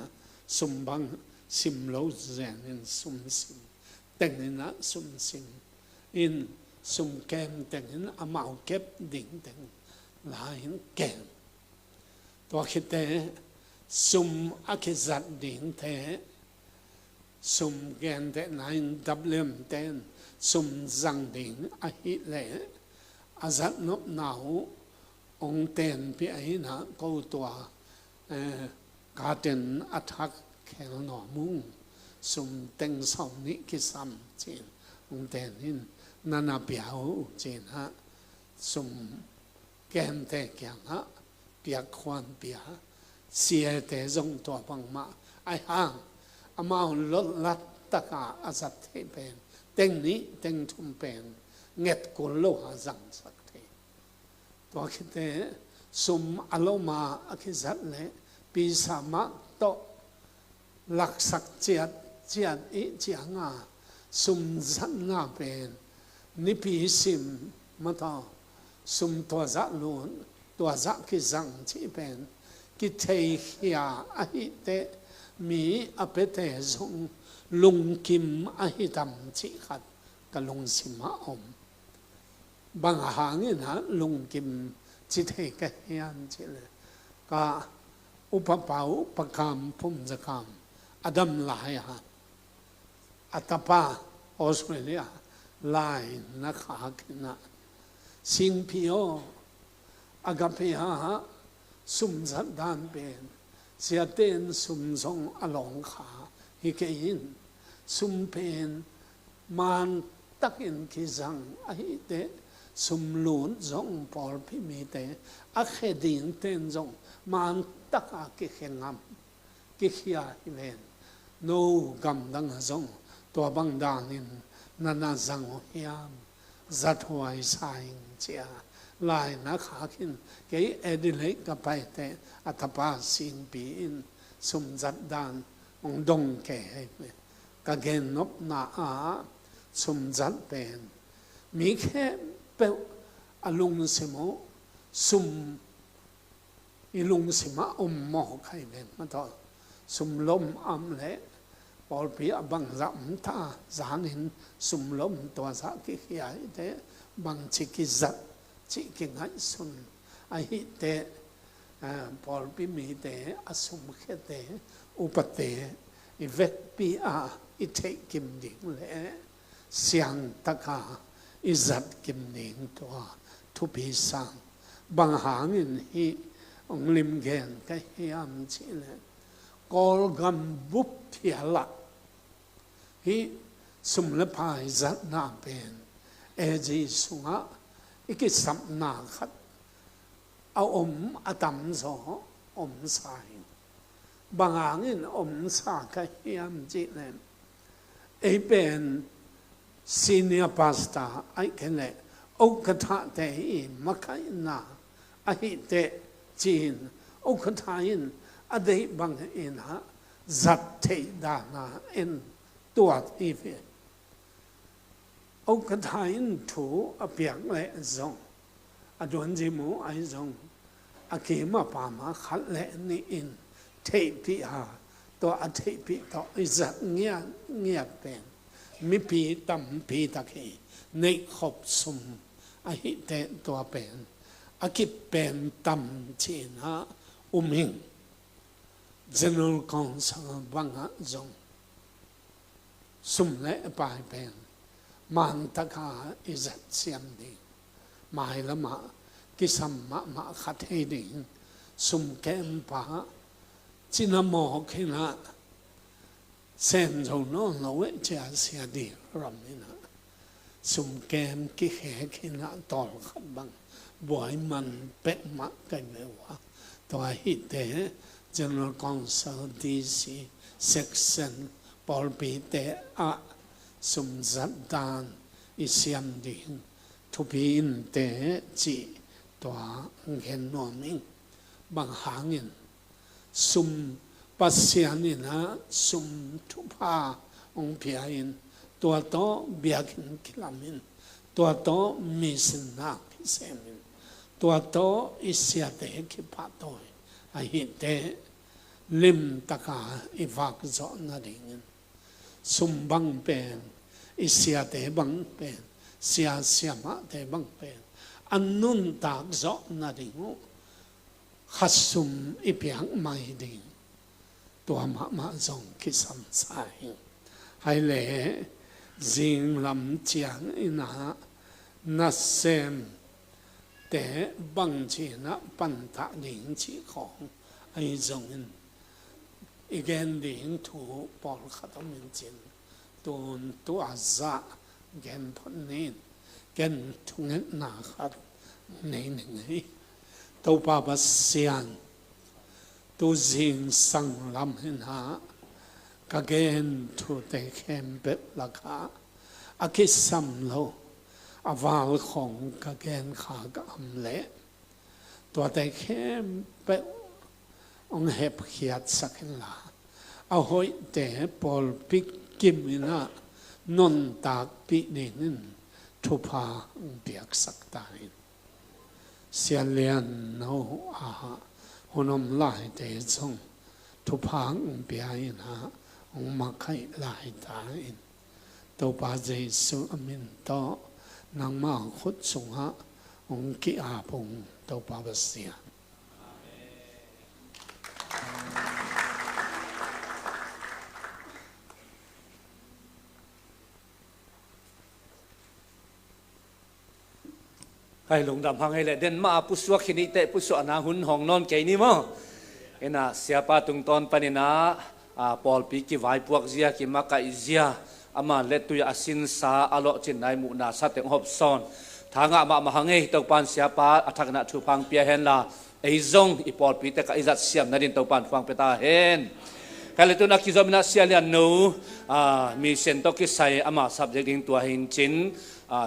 sum bang sim lo zen in sum sim teng na sum sim in sum kem teng in amao kep ding teng la in kem to khite sum akizat ding te sum gen te nain dablem ten sum zang ding a hi le azat nop nau ong ten pi ai na ko tua garden attack khel no mung sum teng som ni ki sam chin ong ten in nana piao chin ha sum gen te kyang ha pia kwan pia sia te zong to bang ma ai hang amao lot lat taka azat te pen teng ni teng thum pen nget ko lo ha zang sak te to khite sum aloma akhizat le pi sama to lak sak chiat chiat e chianga sum zan na pen ni pi sim mata sum to za lun to za ki zang chi pen ki thei hia a hi te mi apete zong lung kim a hi tam chi khat ka lung sima om bang hangin ha lung kim chi thei ka hian chi le ka upapau pakam pum zakam adam lai ha atapa Australia lai na kha kina sing pio agape ha sum zat dan ben sia ten sum zong along kha hi ke in sum pen man takin ki zang a hi te sum lun zong por pi mi te a khedin ten zong man taka ki khengam ki khia hi len no gam dang zong to bang dan in nana zang hiam zat huai sai chia lai na kha kin ke edile ka pai te atapa sing pi in sum zat dan ong dong ke ka gen nop na a sum zat pen mi khe pe alung semo sum ilung sima mo khai len ma to sum lom am le por pi abang ram tha zanin sum lom to za ki hiai te bang chi ki zat chi ki ngai sun a hi te por pi mi te asum khe te upate i vet pi a i te kim ding le siang taka i zat kim ning to thu pi sang bang hangin hi ong lim gen ka hiam chi le kol gam bup thiala hi sum le pai zat na pen e ji sunga iki sam na khat a atam zo sai bangangin sa ka hiam ji le e pen senior pastor ai kene o katha te makai na a hi te chin o katha in adei bang in ha zat te da na in tuat ife o katha in thu a piak le zong a don ji mu ai zong a ke ma pa ma khat le ni in te pi ha to a te pi to izat ngia pen mi pi tam pi ta ke nei khop sum a hi te to pen a ki pen tam chin ha hing general council banga zong sum le pai pen man ta ka izat siam di mai lama ki sam ma khat he ding sum kem pa chinamo khina sen zo no lo we cha sia di ramina sum kem ki khe khina tol khat bang boy man pe ma kai me wa to hi te general council dc section por pi te a sum zat dan i siam ding thu pin te chi to ngen no ming bang hangin sum ปัสยานินะสุมทุพาองเพียอินตัวโตเบียกินกิลามินตัวโตมีสินนาคิเซมินตัวโตอิสยาเตคิปาโตยอหิเตลิมตะกาอิวากจอนาดิงินสุมบังเป็นอิสยาเตบังเป็นเสียเสียมาเตบังเป็นอันนุนตากจอนาดิงูขัดสุมอิเปียงไม่ดิงตัวมาจงคิดสัมสายให้เล่จิงลำเจียงอินานัสเซมแต่บังจีนะปันตะดิงจีของไอ้จงอินอีกแกนดิงถูปอลขัดมินจินตัวซาแกนพนนินแกนทุงเงินนาขัดในหนึ่งให้ตัวปาบัสเซียนตัวจิงสังลำหินหากเกนทุเตเข้มเบ็ดลักาอาคิสัมโลอาวาลของกเกนขากำเละตัวเตเข้มเบ็ดองเห็บเขียดสักลาเอาหอยเตะปอลปิกกิมินะนนตากปิดินินทุพาเปียกสักตานินเสียเลียนโนอาหุนมลายเตจงทุพาเปียอินฮะองมาไข่ลายตาอินตัวปาเจสุอมินโตนางมาขุดสุงฮะองกิอาพงตัวปาบเสียให้หลงดำพังให้เลยเดินมาปุสวกินิเตปุสวนาหุนห้องนอนแกนี่มั้งเอ็นะเสียปาตุงตอนปนินะปอลปีกิไวพวกเจียกิมากะอิเจียอามาเลตุยอาสินสาอโลจินนายมุนาสัตย์หอบซอนทางอามาหังเอตปันเสียปาอัฐกนัทุพังเปียเห็นละไอซงอีปอลปีเตกะอิจัดเสียมนาดินตปันฟังเปตาเห็นแค่เลตุนักกิจมินาเสียเลียนนูมีเซนโตกิไซอามา subject ดิ้งตัวหินจิน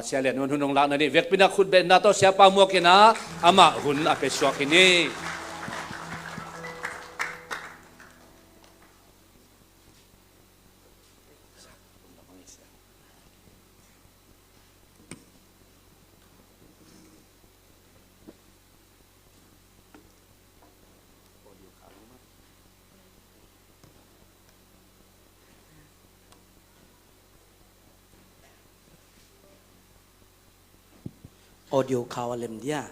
เสียเลียนวันหุ่นองลักนั่นนี่เวกปินักขุดเบนนาโตเสียปามัวกินะอามาหุ่นอเปสวกินีaudio kawalem dia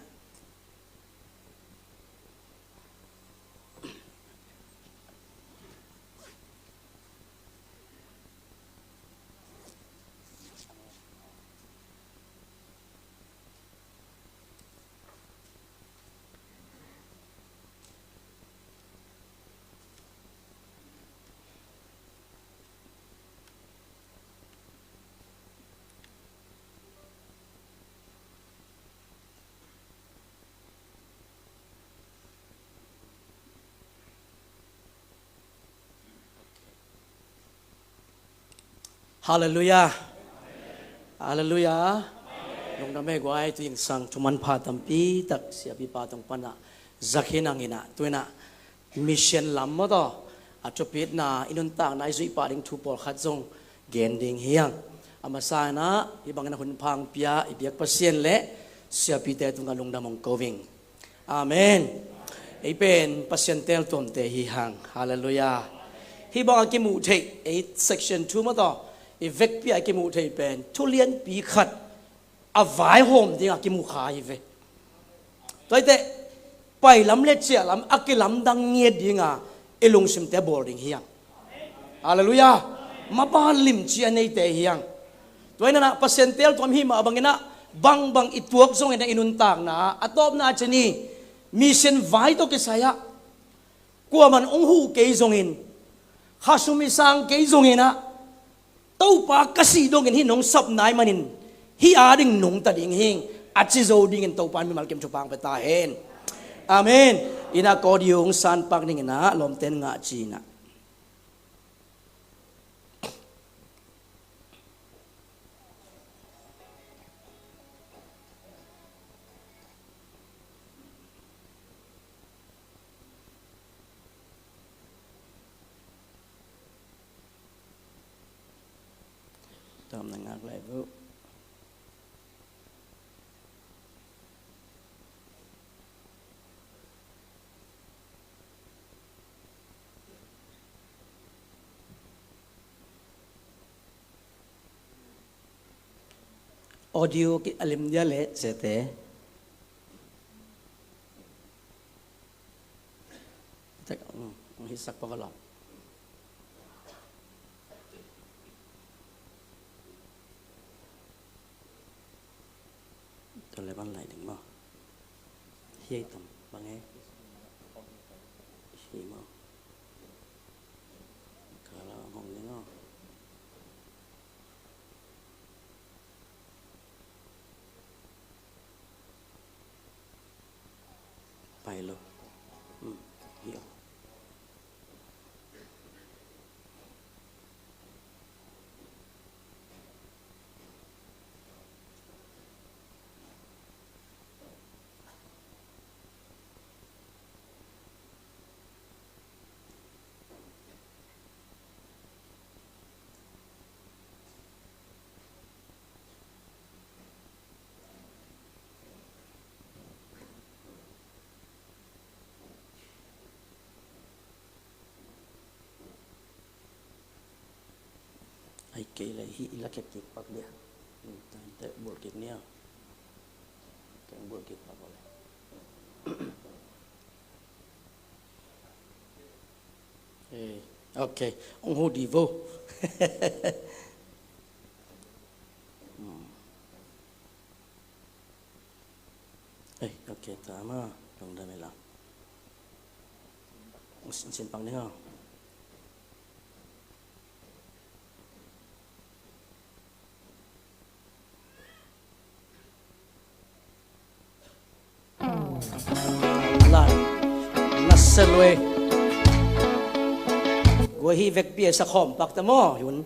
Hallelujah Hallelujah Nung namay guay tu yung sang tuman patampi tak siya pipatong pana zakin ang ina tu na mission lam mo to at chupit na inuntang na isui paring tupol khatzong gending hiyang amasa na ibang na hunpang pia ibiyak pasien le siya pite tung along namong koving Amen Ipen pasyentel tonte hihang Hallelujah Hibang akimu te 8 section 2 mo to Ivek pi akimu te pen tulian pi khat avai hom ding akimu kha ive toite pai lam le chia lam akilam dang nge dinga elung sim te boarding hiang hallelujah mabalim chia nei te hiang toina na pasentel tom hi ma bangina bang ituak zong ina inuntang na atop na chani mission vai to kesaya kuaman onghu ke zongin khasumisang ke zongina tau pa kasi dongin hinong sap nai manin hi ading nung tading hing at si zo dingin tau pa mi malkim chupang petahen amen ina kodyong san pak ning na lomten nga china tôm là ngạc lại vũ audio cái alim dia le sẽ thế chắc hít sắc bao lâu tôi lại ban lại đừng mò hiên tầm bằng nghe hiên mò cả là hồng như nó phải luôn hiểu hay kể lại hi là cái kịch bạc địa tại bộ kịch này cái bộ kịch bạc này ok ông hồ đi vô ok tạm á trong đây mày làm ông xin bằng đấy không Selwe gua hi vek pia sa khom pak tamo yun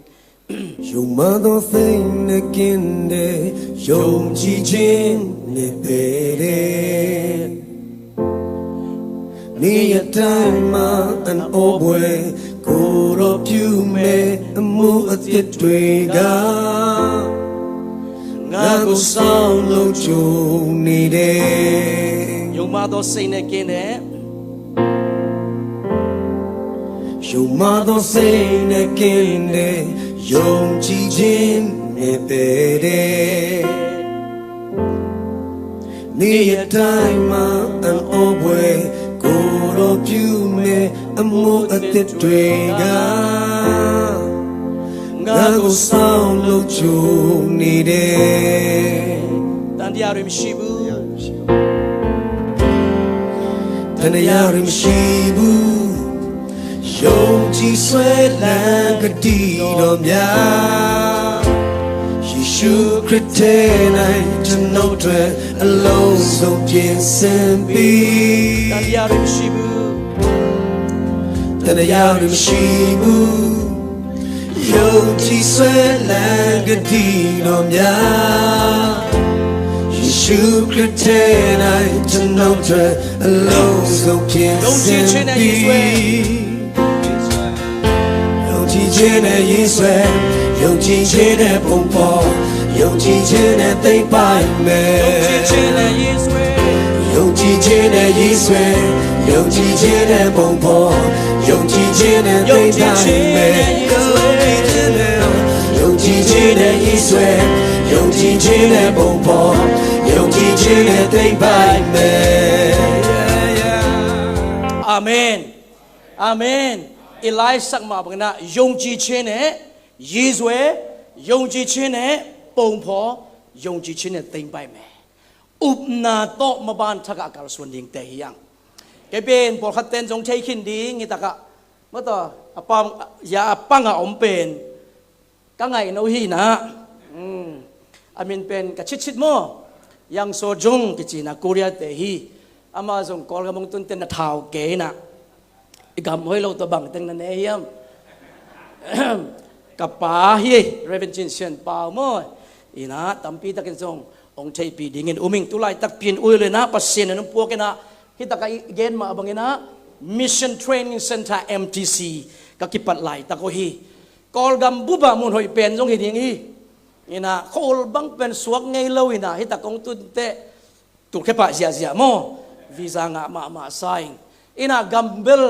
Yung mado thing again de yung chi chin ne pere ni a time ma an obwe ko ro pyu me mu a tit twe ga nga ko sound lo chung ni de yung ma do say na kin Yung mado say na kinde yung chi chin ne pere ni a time ma an obwe ko ro pyu me amu a tit twe ga nga ko sound lo chung ni de tan diarim shibu tan diarim shibu Yung chi sweat lang ka di đom ya Yeshu krite nai chano tue alone so bien sempi tan diarim shibu Tana yarim shibu Yung chi sweat lang ka di đom ya Yeshu krite nai chano tue alone so bien sempi Yung chi ne yiswe, yung chi ne pompo, yung chi ne tay pai me. Yung chi ne yiswe, yung chi ne pompo, yung chi ne tay pai me. Yung chi ne yiswe, yung chi ne pompo, yung chi ne tay pai me. Amen Amen Eli sắc mà bằng na dùng chi trên này Yiswe dùng chi trên này bông phò dùng chi trên này tinh bay mẹ úp na to mà ban thắc cả xuân đình tây yang cái bên bộ khát tên giống thấy kinh đi người ta cả mất rồi apam ya apang à ông bên các ngày nấu hi na amin bên cả chít chít mo yang so jung cái gì na Korea tây hi ama dùng con cái mông tuân tên là thảo kế na cầm hơi lâu tao bằng tên là này em cặp bà hi Reverend Jinsen bao môi ina tampi ta kensong ông thầy pi dingin uming tulai tak pin ui le na pasien nung po kena kita ka again ma abang ina Mission Training Center MTC kakipat lai ta ko hi kol gam buba mun hoi pen jong hi ding hi นี่นะโคลบังเป็นสวกไงเลวินะฮิตากงตุนเตตุกแค่ปะเสียโมวีซ่างะมาไซน์อินะกัมเบล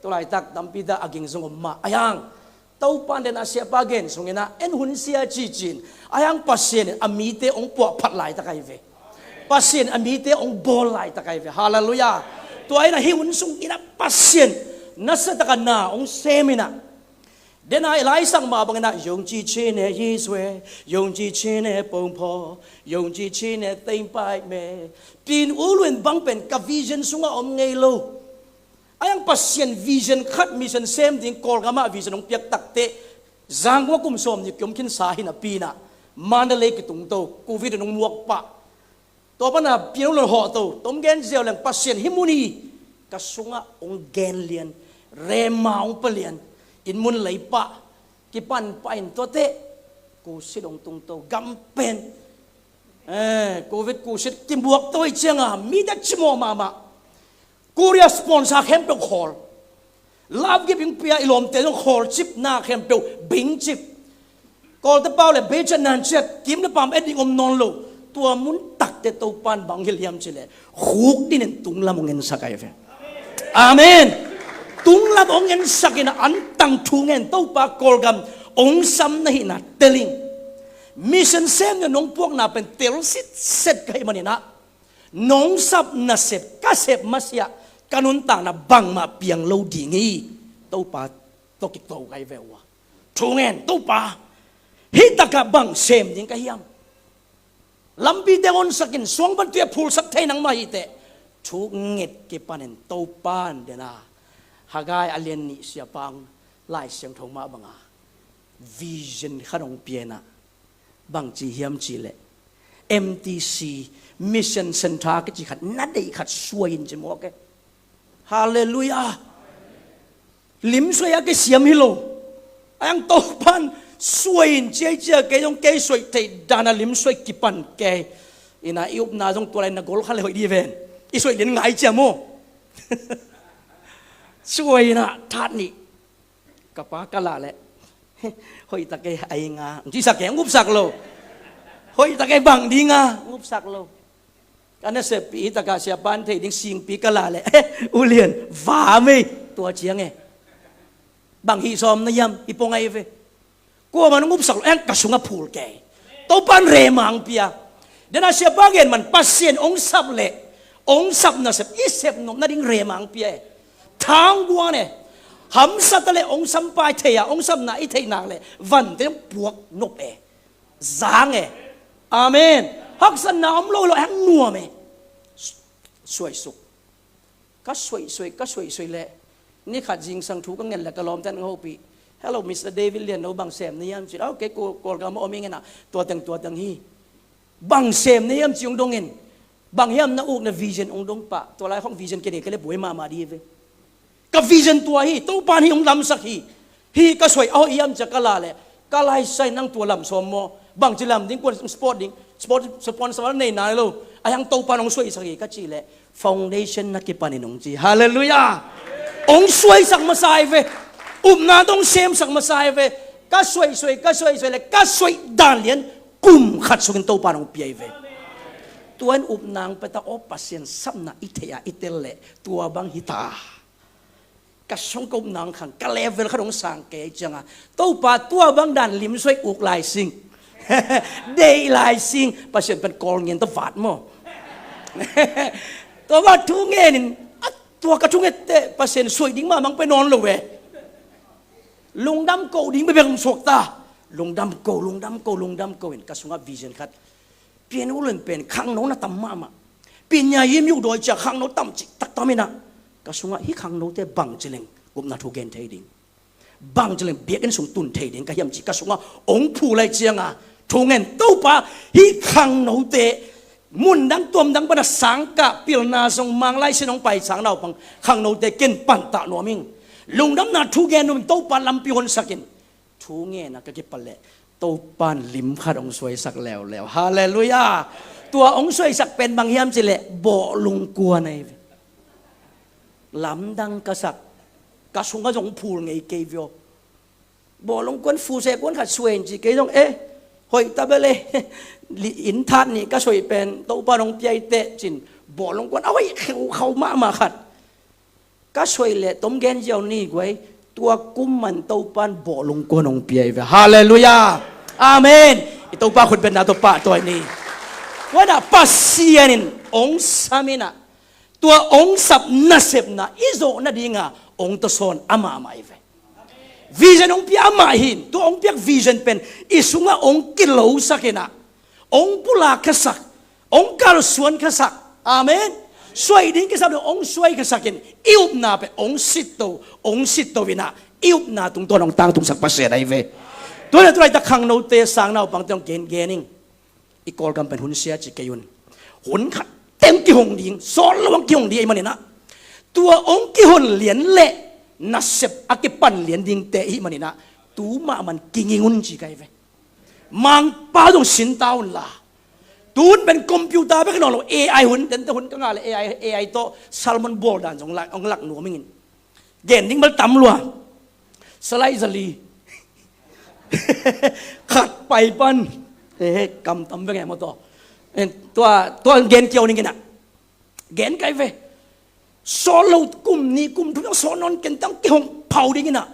ตัวไรตักตัมปีดาอากิงซงมาอายังเต้าปันเดนอาเซียปาเกนสงเงินะเอ็นหุนเสียจีจินอายังปัสเซนอามีเตองปวกพัดไหลตะไคเวปัสเซนอามีเตองบอลไหลตะไคเวฮาเลลูยาตัวไอ้น่ะฮิวุนสงอินะปัสเซนนัสตะกันนาองเซมินะเดนายไลสังมาบังนะยงจีเชเนยีสเวยงจีเชเนปงพอยงจีเชเนเต็งไปเมปีนอูลวนบังเป็นกับวิชั่นสุงอมไงโลอายังปัสเซียนวิชั่นขัดมิชั่นเซมดิ้งกอลกามาวิชั่นองเปียกตักเตจางว่ากุมสมนี่กุมขินสาหินะปีน่ะมันเล็กตุงโตกูวิดนองมวกปะตัวปนะปีนอูลวนห่อโตต้มแกนเจียวแหลงปัสเซียนฮิมุนีกัสุงองแกนเลียนเรมาองเปลียนอินมุนไหลปะกิปันไปตัวเตะกูสิดงตุงโตกัมเป็นโควิดกูสิกิมบวกตัวเชียงอ่ะมีแต่ชิโมมากูเรียสปอนเซอร์เข้มเปลวคอลลาบกิบิงเปียอิลอมเตต้องคอลชิปหน้าเข้มเปลวบิงชิปกอลตะเป้าเลยเบจันนันเช็ดกิมตะปามเอ็ดดิ้งอมนอนโลตัวมุนตักเตตัวปันบังเฮลียมเชลขุกดินตุงลำเงินสักไอเฟอาเมนตุงลำองเงินสักอินะอันตังทุงเงินตัวปากอลกัมองซัมนะฮินะเตลิงมิชชั่นเซมเนี่ยน้องพวกน่ะเป็นเตลสิตเสร็จใครมันเนี่ยนะน้องซับน่ะเสพก็เสพมาเสียการนุนต่างน่ะบังมาเปียงโลดีงี้ตัวปาตัวกิโตใครเววะทุงเงินตัวปาฮิตากะบังเซมยิงกะยำลำปีเดอนสักินสวงบันเตียพูลสักเทนังมาฮิเตทุงเงินเก็บปานินตัวปานเดน่าฮากายอเลียนนี่เสียปังไล่เสียงทงมาบังอาวิชั่นขนมเปียนะบางจีเฮียมจีเล่ MTC Mission Center ก็จีขัดนัดได้ขัดสวยจริงมั้งแกฮาเลลูยาลิมสวยก็เสียมฮิโลอังโตปันสวยเจ๊เจ๊แกต้องแกสวยแต่ดานาลิมสวยกี่ปันแกอินาอิบนาจงตัวอะไรนักกอล์ฟเขาเลยดีเวนอีสวยเลี้ยงไงเจ้าโมสวยนะท่านนี่กับปากกะละแหละหอยตะเกยไองาจีสักแกงุบสักโลหอยตะเกยบังดีงางุบสักโลกันนั่นเสพปีตะกาเสียบ้านเทดิ้งสิงปีกะลาเลยอุเลียนฟ้าไม่ตัวเชียงไงบางฮีซอมนะยำอีปงไงเฟกัวมันงุบสักเอ็นกระสุงพูลแกตัวปันเรมังเปียเดี๋ยวน่าเสียบ้างเงินมันปัสเซียนองซับเละองซับน่ะเสพอีเสพนมนั่นดิ้งเรมังเปียทางบัวเนี่ยหำสัตว์เลยองสัมปายเทียองสัมนาอิเทนังเลยวันเต็มปวกนกจางอาเมนฮักษณามโลโลแห่งนัวเมสวยสุขก็สวยเลยนี่ขัดยิงสังถูกเงินแหละกระลอมแต่งหัวปี Hello Mr. David เรียนเราบางเสมนี่ยามจิโอเคกูกำมาอมิงนะตัวตังฮีบางเสมนี่ยามจิองดงเงินบางยามน่าอุกน่าวิชั่นองดงปะตัวไรของวิชั่นกันเองก็เลยป่วยมาดีเวกับวิชั่นตัวฮีตัวปานฮีองลำสักฮีก็สวยเอาเยี่ยมจากกะลาเลยกะลาใส่นั่งตัวลำสมโมบางจิลำดิ้งกวนสปอร์ตสปอนเซอร์ในนายโลอายังตัวปานองสวยสักฮีก็จีเลยฟาวเดชั่นนักเก็บปานองจีฮาเลลูยาองสวยสักมาใส่เวนาต้องเซมสักมาใส่เวก็สวยเลยก็สวยด่านเลียนกุมขัดสุกินตัวปานองเปียเวตัวนนางไปตาโอปัสเซียนสัมนาอิเทียอิเตเลตัวบางฮิตาก็ส่งกุมนางขังก็เลเวลขนมสังเกตจังอ่ะตัวปาตัวบางด่านลิมสวยอุกลายสิงเดย์ลายสิงปัสเซียนเป็นกอลเงินตัวฝาดมั้งตัวว่าทุ่งเงินตัวกระทุ่งเงินเตะปัสเซียนสวยดิ้งมามังไปนอนเลยเว้ลุงดำโกดิ้งไปเป็นสวกตาลุงดำโกเห็นกระสุนวิชั่นคัดเปลี่ยนอุลนเป็นขังโนน่ะตั้มมาเปลี่ยนยายิ้มอยู่โดยจากขังโนตั้มจิตักตั้มไม่นะกระสุนฮิขังโนเตบังเจริญกุมนาทุเกนเทดิงบังเจริญเบียกันส่งตุนเทดิงก็ยังจิกระสุนองผู้ไรเจียงอ่ะทุเงินตู้ปะฮิขังโนเตมุนดังตัวดังปนัดสังกะเปลี่ยนนาส่งมังไล่เสนองไปสังเราปังขังโนเตเกนปันตะหนัวมิงลุงดำนาทุเกนนุ่มตู้ปะลำปีคนสักินทุเงินนะก็เก็บปะเละตัวปานลิมขัดองสวยสักแล้วฮาเลลูยาตัวองสวยสักเป็นบางยามสิเละบ่ลุงกลัวในลำดังกษักกระสุงกระจงพูลไงเกยโยบ่ลุงกวนฟูเสกวนขัดสวยจีเกยจง หอยตาเบลอินทันนี่ก็ช่วยเป็นตัวปานองเปียเตจินบ่ลงกวนเอาไว้เขามาขัดก็ช่วยเลยต้มแกนเจ้านี่ไว้ตัวกุมมันตัวปานบ่ลงกวนองเปียไปฮาเลลูยาอาเมนตัวปาคนเป็นนาตัวปาตัวนี้ว่าน่ะปัสเซียนินองสามินะตัวองสับนัสเซบนะอิโซนะดีงาองตะโซนอามาไม่เววิชั่นองเปียอามาหินตัวองเปียวิชั่นเป็นอิสุงาองกิโลสักนะองปุลาขสักองกาลสวนขสักอาเมนสวยดิ้งขสักตัวองสวยขสักอิอุบนาเป็นองสิตโตวินะอิอุบนาตุงตัวน้องตังตุงสักปัสเซียได้เวตัวนั้นตัวไหนตะขังโนเตสังนาปังตองเกนนิงอีกอลกันเป็นหุ่นเสียจิกยุนหุ่นขัดเต็มกี่หงดิงสอนระวังกี่หงดีไอ้มันเนี่ยนะตัวองค์กี่หุ่นเหรียญเละนัสเซบอากิปันเหรียญดิงเตะไอ้มันเนี่ยนะตัวมันกิ่งงุนจิกไอ้เวมังป้าต้องสินตาหุ่นละตัวเป็นคอมพิวเตอร์ไปขนมเรา AI หุ่นเดินแต่หุ่นก็งานเลย AI โตซัลมอนบอลดันของหลักหนัวไม่งินเกณฑ์ดิ้งมันต่ำลัวสไลด์สลีขัดไปปั้นกำตำไปไงมาตัวเกณฑ์เกี่ยวนี่กันนะเกณฑ์ไกลเวสอนเรากลุ่มนี้กลุ่มทุกอย่างสอนนอนกันตั้งกี่ห้องเผาดีกันนะ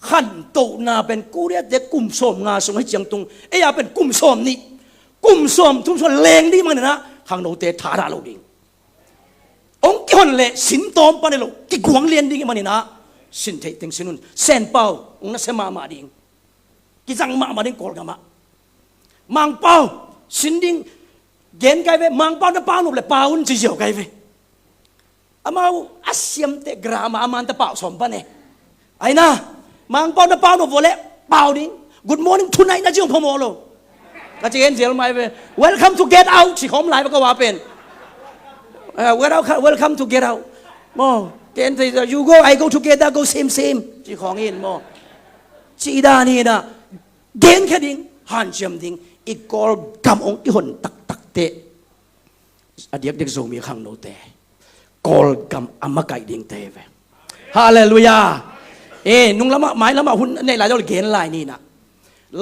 ขันโตนาเป็นกูเรียกเด็กกลุ่มสมงาส่งให้เจียงตุงอย่าเป็นกลุ่มสมนี่กลุ่มสมทุกส่วนเลงดีมันนะข้างโนเตถาดาเราดิองค์กี่คนเละสินตอมปานเรากี่กวางเรียนดีกันมันนะสินเทติงสินุนเส้นเป้าองค์นั้นเสมาดิงกิจังมาดิงกอลกันมังเป้าสินดิงเกณฑ์ไกลเวมังเป้าจะเป้าหนุบเลยเป้าอุ่นจีเจียวไกลเวอามาอาเซียมเตกรามาอามันจะเป้าสมปะเนี่ยไอ้นะมังเป้าจะเป้าหนุบเลยเป้าดิง Good morning tonight นะจิ๋วพมอโลก็จะเห็นเสียงไม่เว Welcome to get out สิของหลายมันก็ว่าเป็นWelcome to get out มอเกณฑ์ที่ You go I go together go same สิของเห็นมอจีดานี่นะเกณฑ์แค่ดิงหันเจียมดิงอีกอลกำองอีหนตักเตะอดีตเด็กโซมีขังโนเตะกอลกำอามาไก่ดิงเตะเวฮาเลลูยานุ่งละมาหมายละมาหุ่นในหลายตัวเกณฑ์ลายนี่นะ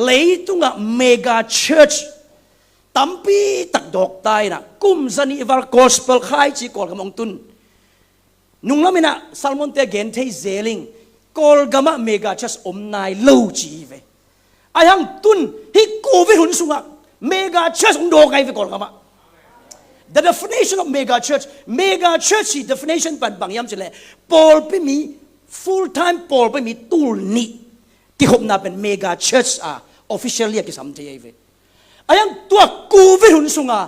เลยตุงะเมกาเชิร์ชตั้มปีตักดอกตายนะกุมสันนิวาร์กอสเปลข่ายจีกอลกำองตุนนุ่งละมินะซัลมอนเตเกนเทเซลิงกอลกำเมกาเชิร์ชอมนายลูจีเวอายังตุนฮิกูวิหุนสุงะเมกาเชิร์ชองโดไกไปก่อนครับ The definition of mega church ที่ definition ปันบางยามจะเลยปอลไปมี full time ปอลไปมีตูลนี้ที่ผมน่าเป็น mega church officially ที่สำเร็จไปอายังตัวกูวิหุนสุงะ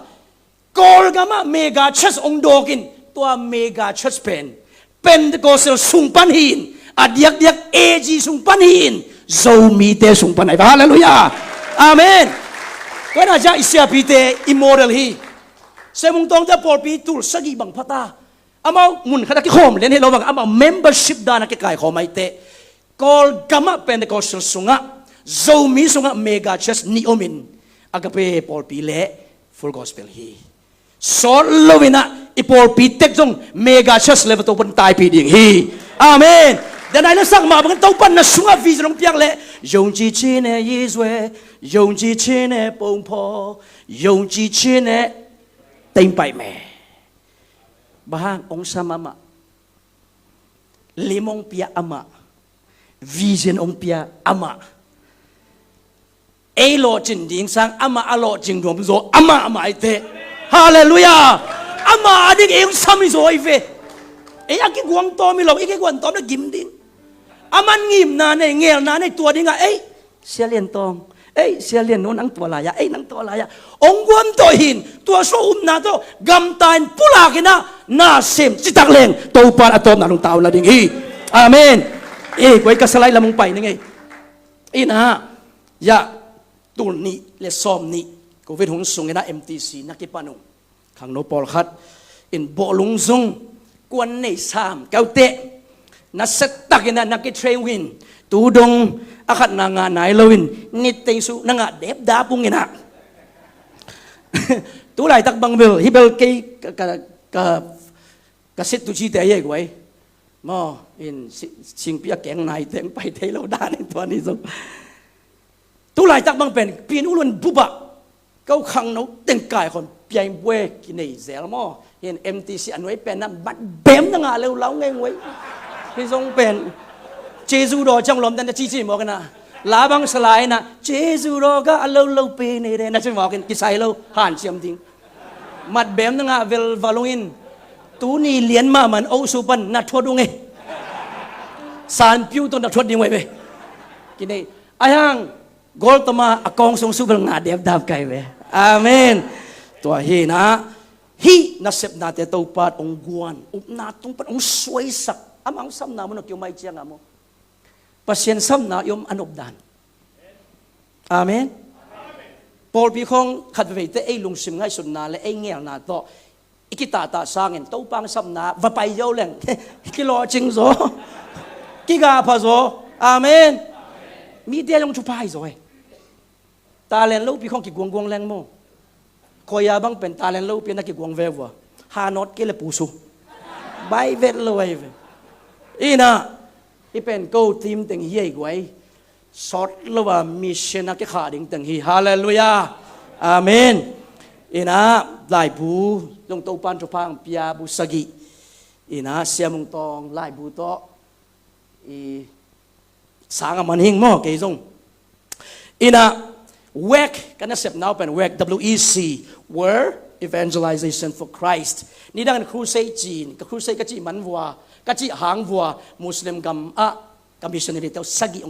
กอลกามา mega church องโดกินตัว mega church เป็นก็เซลสุงปันหินอดียกเอจีสุงปันหินโซมีเตสุงปันไหนฮาเลลูยาอาเมนก็น่าจะอิสยาพีเตอิมมอรัลฮีเสมุงตองจะปอลปีตูลสกีบังพัตตาอามามุนขณะที่ขอมเล่นให้เราบังอามา membership ดานักไก่ขอไม่เตะกอลกามาเป็นก็เซลสุงะโซมีสุงะเมกาเชสนิโอมินอากาเปปอลปีเล่ full gospel ฮีสอนโลวินะอีปอลปีเต็กจงเมกาเชสเลเวตัวบนตายปีดิ่งฮีอาเมนแต่ในนั้นสักมาบังตัวปันนัสุงะวิจารณ์เปียกเล่ยงจีเชเนยิสเวยงจีเชเนปงพอยงจีเชเนเต็มไปแม่บ้างองสามะลิมองเปียอามาวิจารณ์องเปียอามาเอโลจินดิ้งสังอามาอโลจิงรวมโซอามาไอเตฮาเลลูยาอามาอดีตเองสามีโซไอเฟอากิกวางตัวมีหลบอีกกวางตัวนั่งกิมดิ้งอามันงิมนาในเงี้ยนาในตัวดิ้งเสียเลียนตองเสียเลียนโน้นนังตัวลายนังตัวลายองค์วันตัวหินตัวโซอุมนาโตกำตายปุลากินะนาเซมจิตักเลงตัวปานอตอมนาลงตาวละดิ้งฮีอาเมนไว้กระสไลละมึงไปนี่ไงนะยาตูนี้และซอมนี้กูเวทหงสุงนะ MTC นักกีฬาหนุ่มขังโนปอลขัดอินโบลุงซงกวนในสามเกาเตะนักสตักนะนักกีฬาเทรวินตูดงอาขัดนางานายลวินนิติสุนางาเด็บดาปุงเงินะตูไหลตักบังเบลฮิเบลเกย์กสิตุจีเตยกไว้มออินสิงเปียแกงนายเต็มไปเทโลดาในตัวนี้สุต ตุลายตักบังเป็นปีนุลุนบุบะเก้าขังนกเต็งกายคนเปียงเวกินในเซลมอเห็น MTC อันไว้เป็นนั่นบัดเบมตั้งอ่ะเร็วเล้าไงไว้พี่ทรงเป็นเจซูรอจังลมดันจะชี้ๆบอกกันนะลาบังสลายนะเจซูรอก็อัลเลาเปในเรนะจะบอกกันกิไซเลาหันเชียมทิ้งมัดเบมตั้งอ่ะเวลวาลุอินตูนี่เลียนมามันเอาสุปันนัดทวดดูไงสารพิวตัวนัดทวดยังไงไปกินในอายังกอลตมาอากองทรงสุบลงาเดียบดาบไก่เว้อาเมนตัวฮีนะฮีนัสเซบนาเตตัวปัดองกวนอุปนาตรงปัดองสวยสักอามังซ้ำนามันกอยู่ไม่เจียงอาโมปัศยันซ้ำนายมอนุบดานอาเมนพอพี่คงขัดไปแต่ไอ้ลุงสิมง่ายสุดนาและไอ้เงี้ยนาต่ออีกตาสร้างเงินตัวปังซ้ำนาว่าไปเยอะแรงกิโลจริงโซกิกาพาโซอาเมนมีเดียลงชุบไพ่โซตาเลนลูกพี่ของกิกวงกวงแรงโมคอยาบังเป็นตาเลนลูกพี่นักกิกวงเววฮานอตกิเลปูซูใบเวทเลยอีน่ะที่เป็นกูทีมตึงเฮียกไว้สอดละว่ามิชชันนักขาดิ่งตึงเฮียฮาเลลูยาอาเมนอีน่ะลายบูลงตัวปันจุพังพิยาบุษกิอีน่ะเสียมุงตองลายบูโตอีสางมันหิงหม้อเกยงอีน่ะWEC กันนะเสพน่าเป็น WEC WEC World Evangelization for Christ นี่ดังครูเซจีนกับครูเซกจีมันวัวกจีหางวัวมุสลิมกัมมิชชันนารีเตาสกิ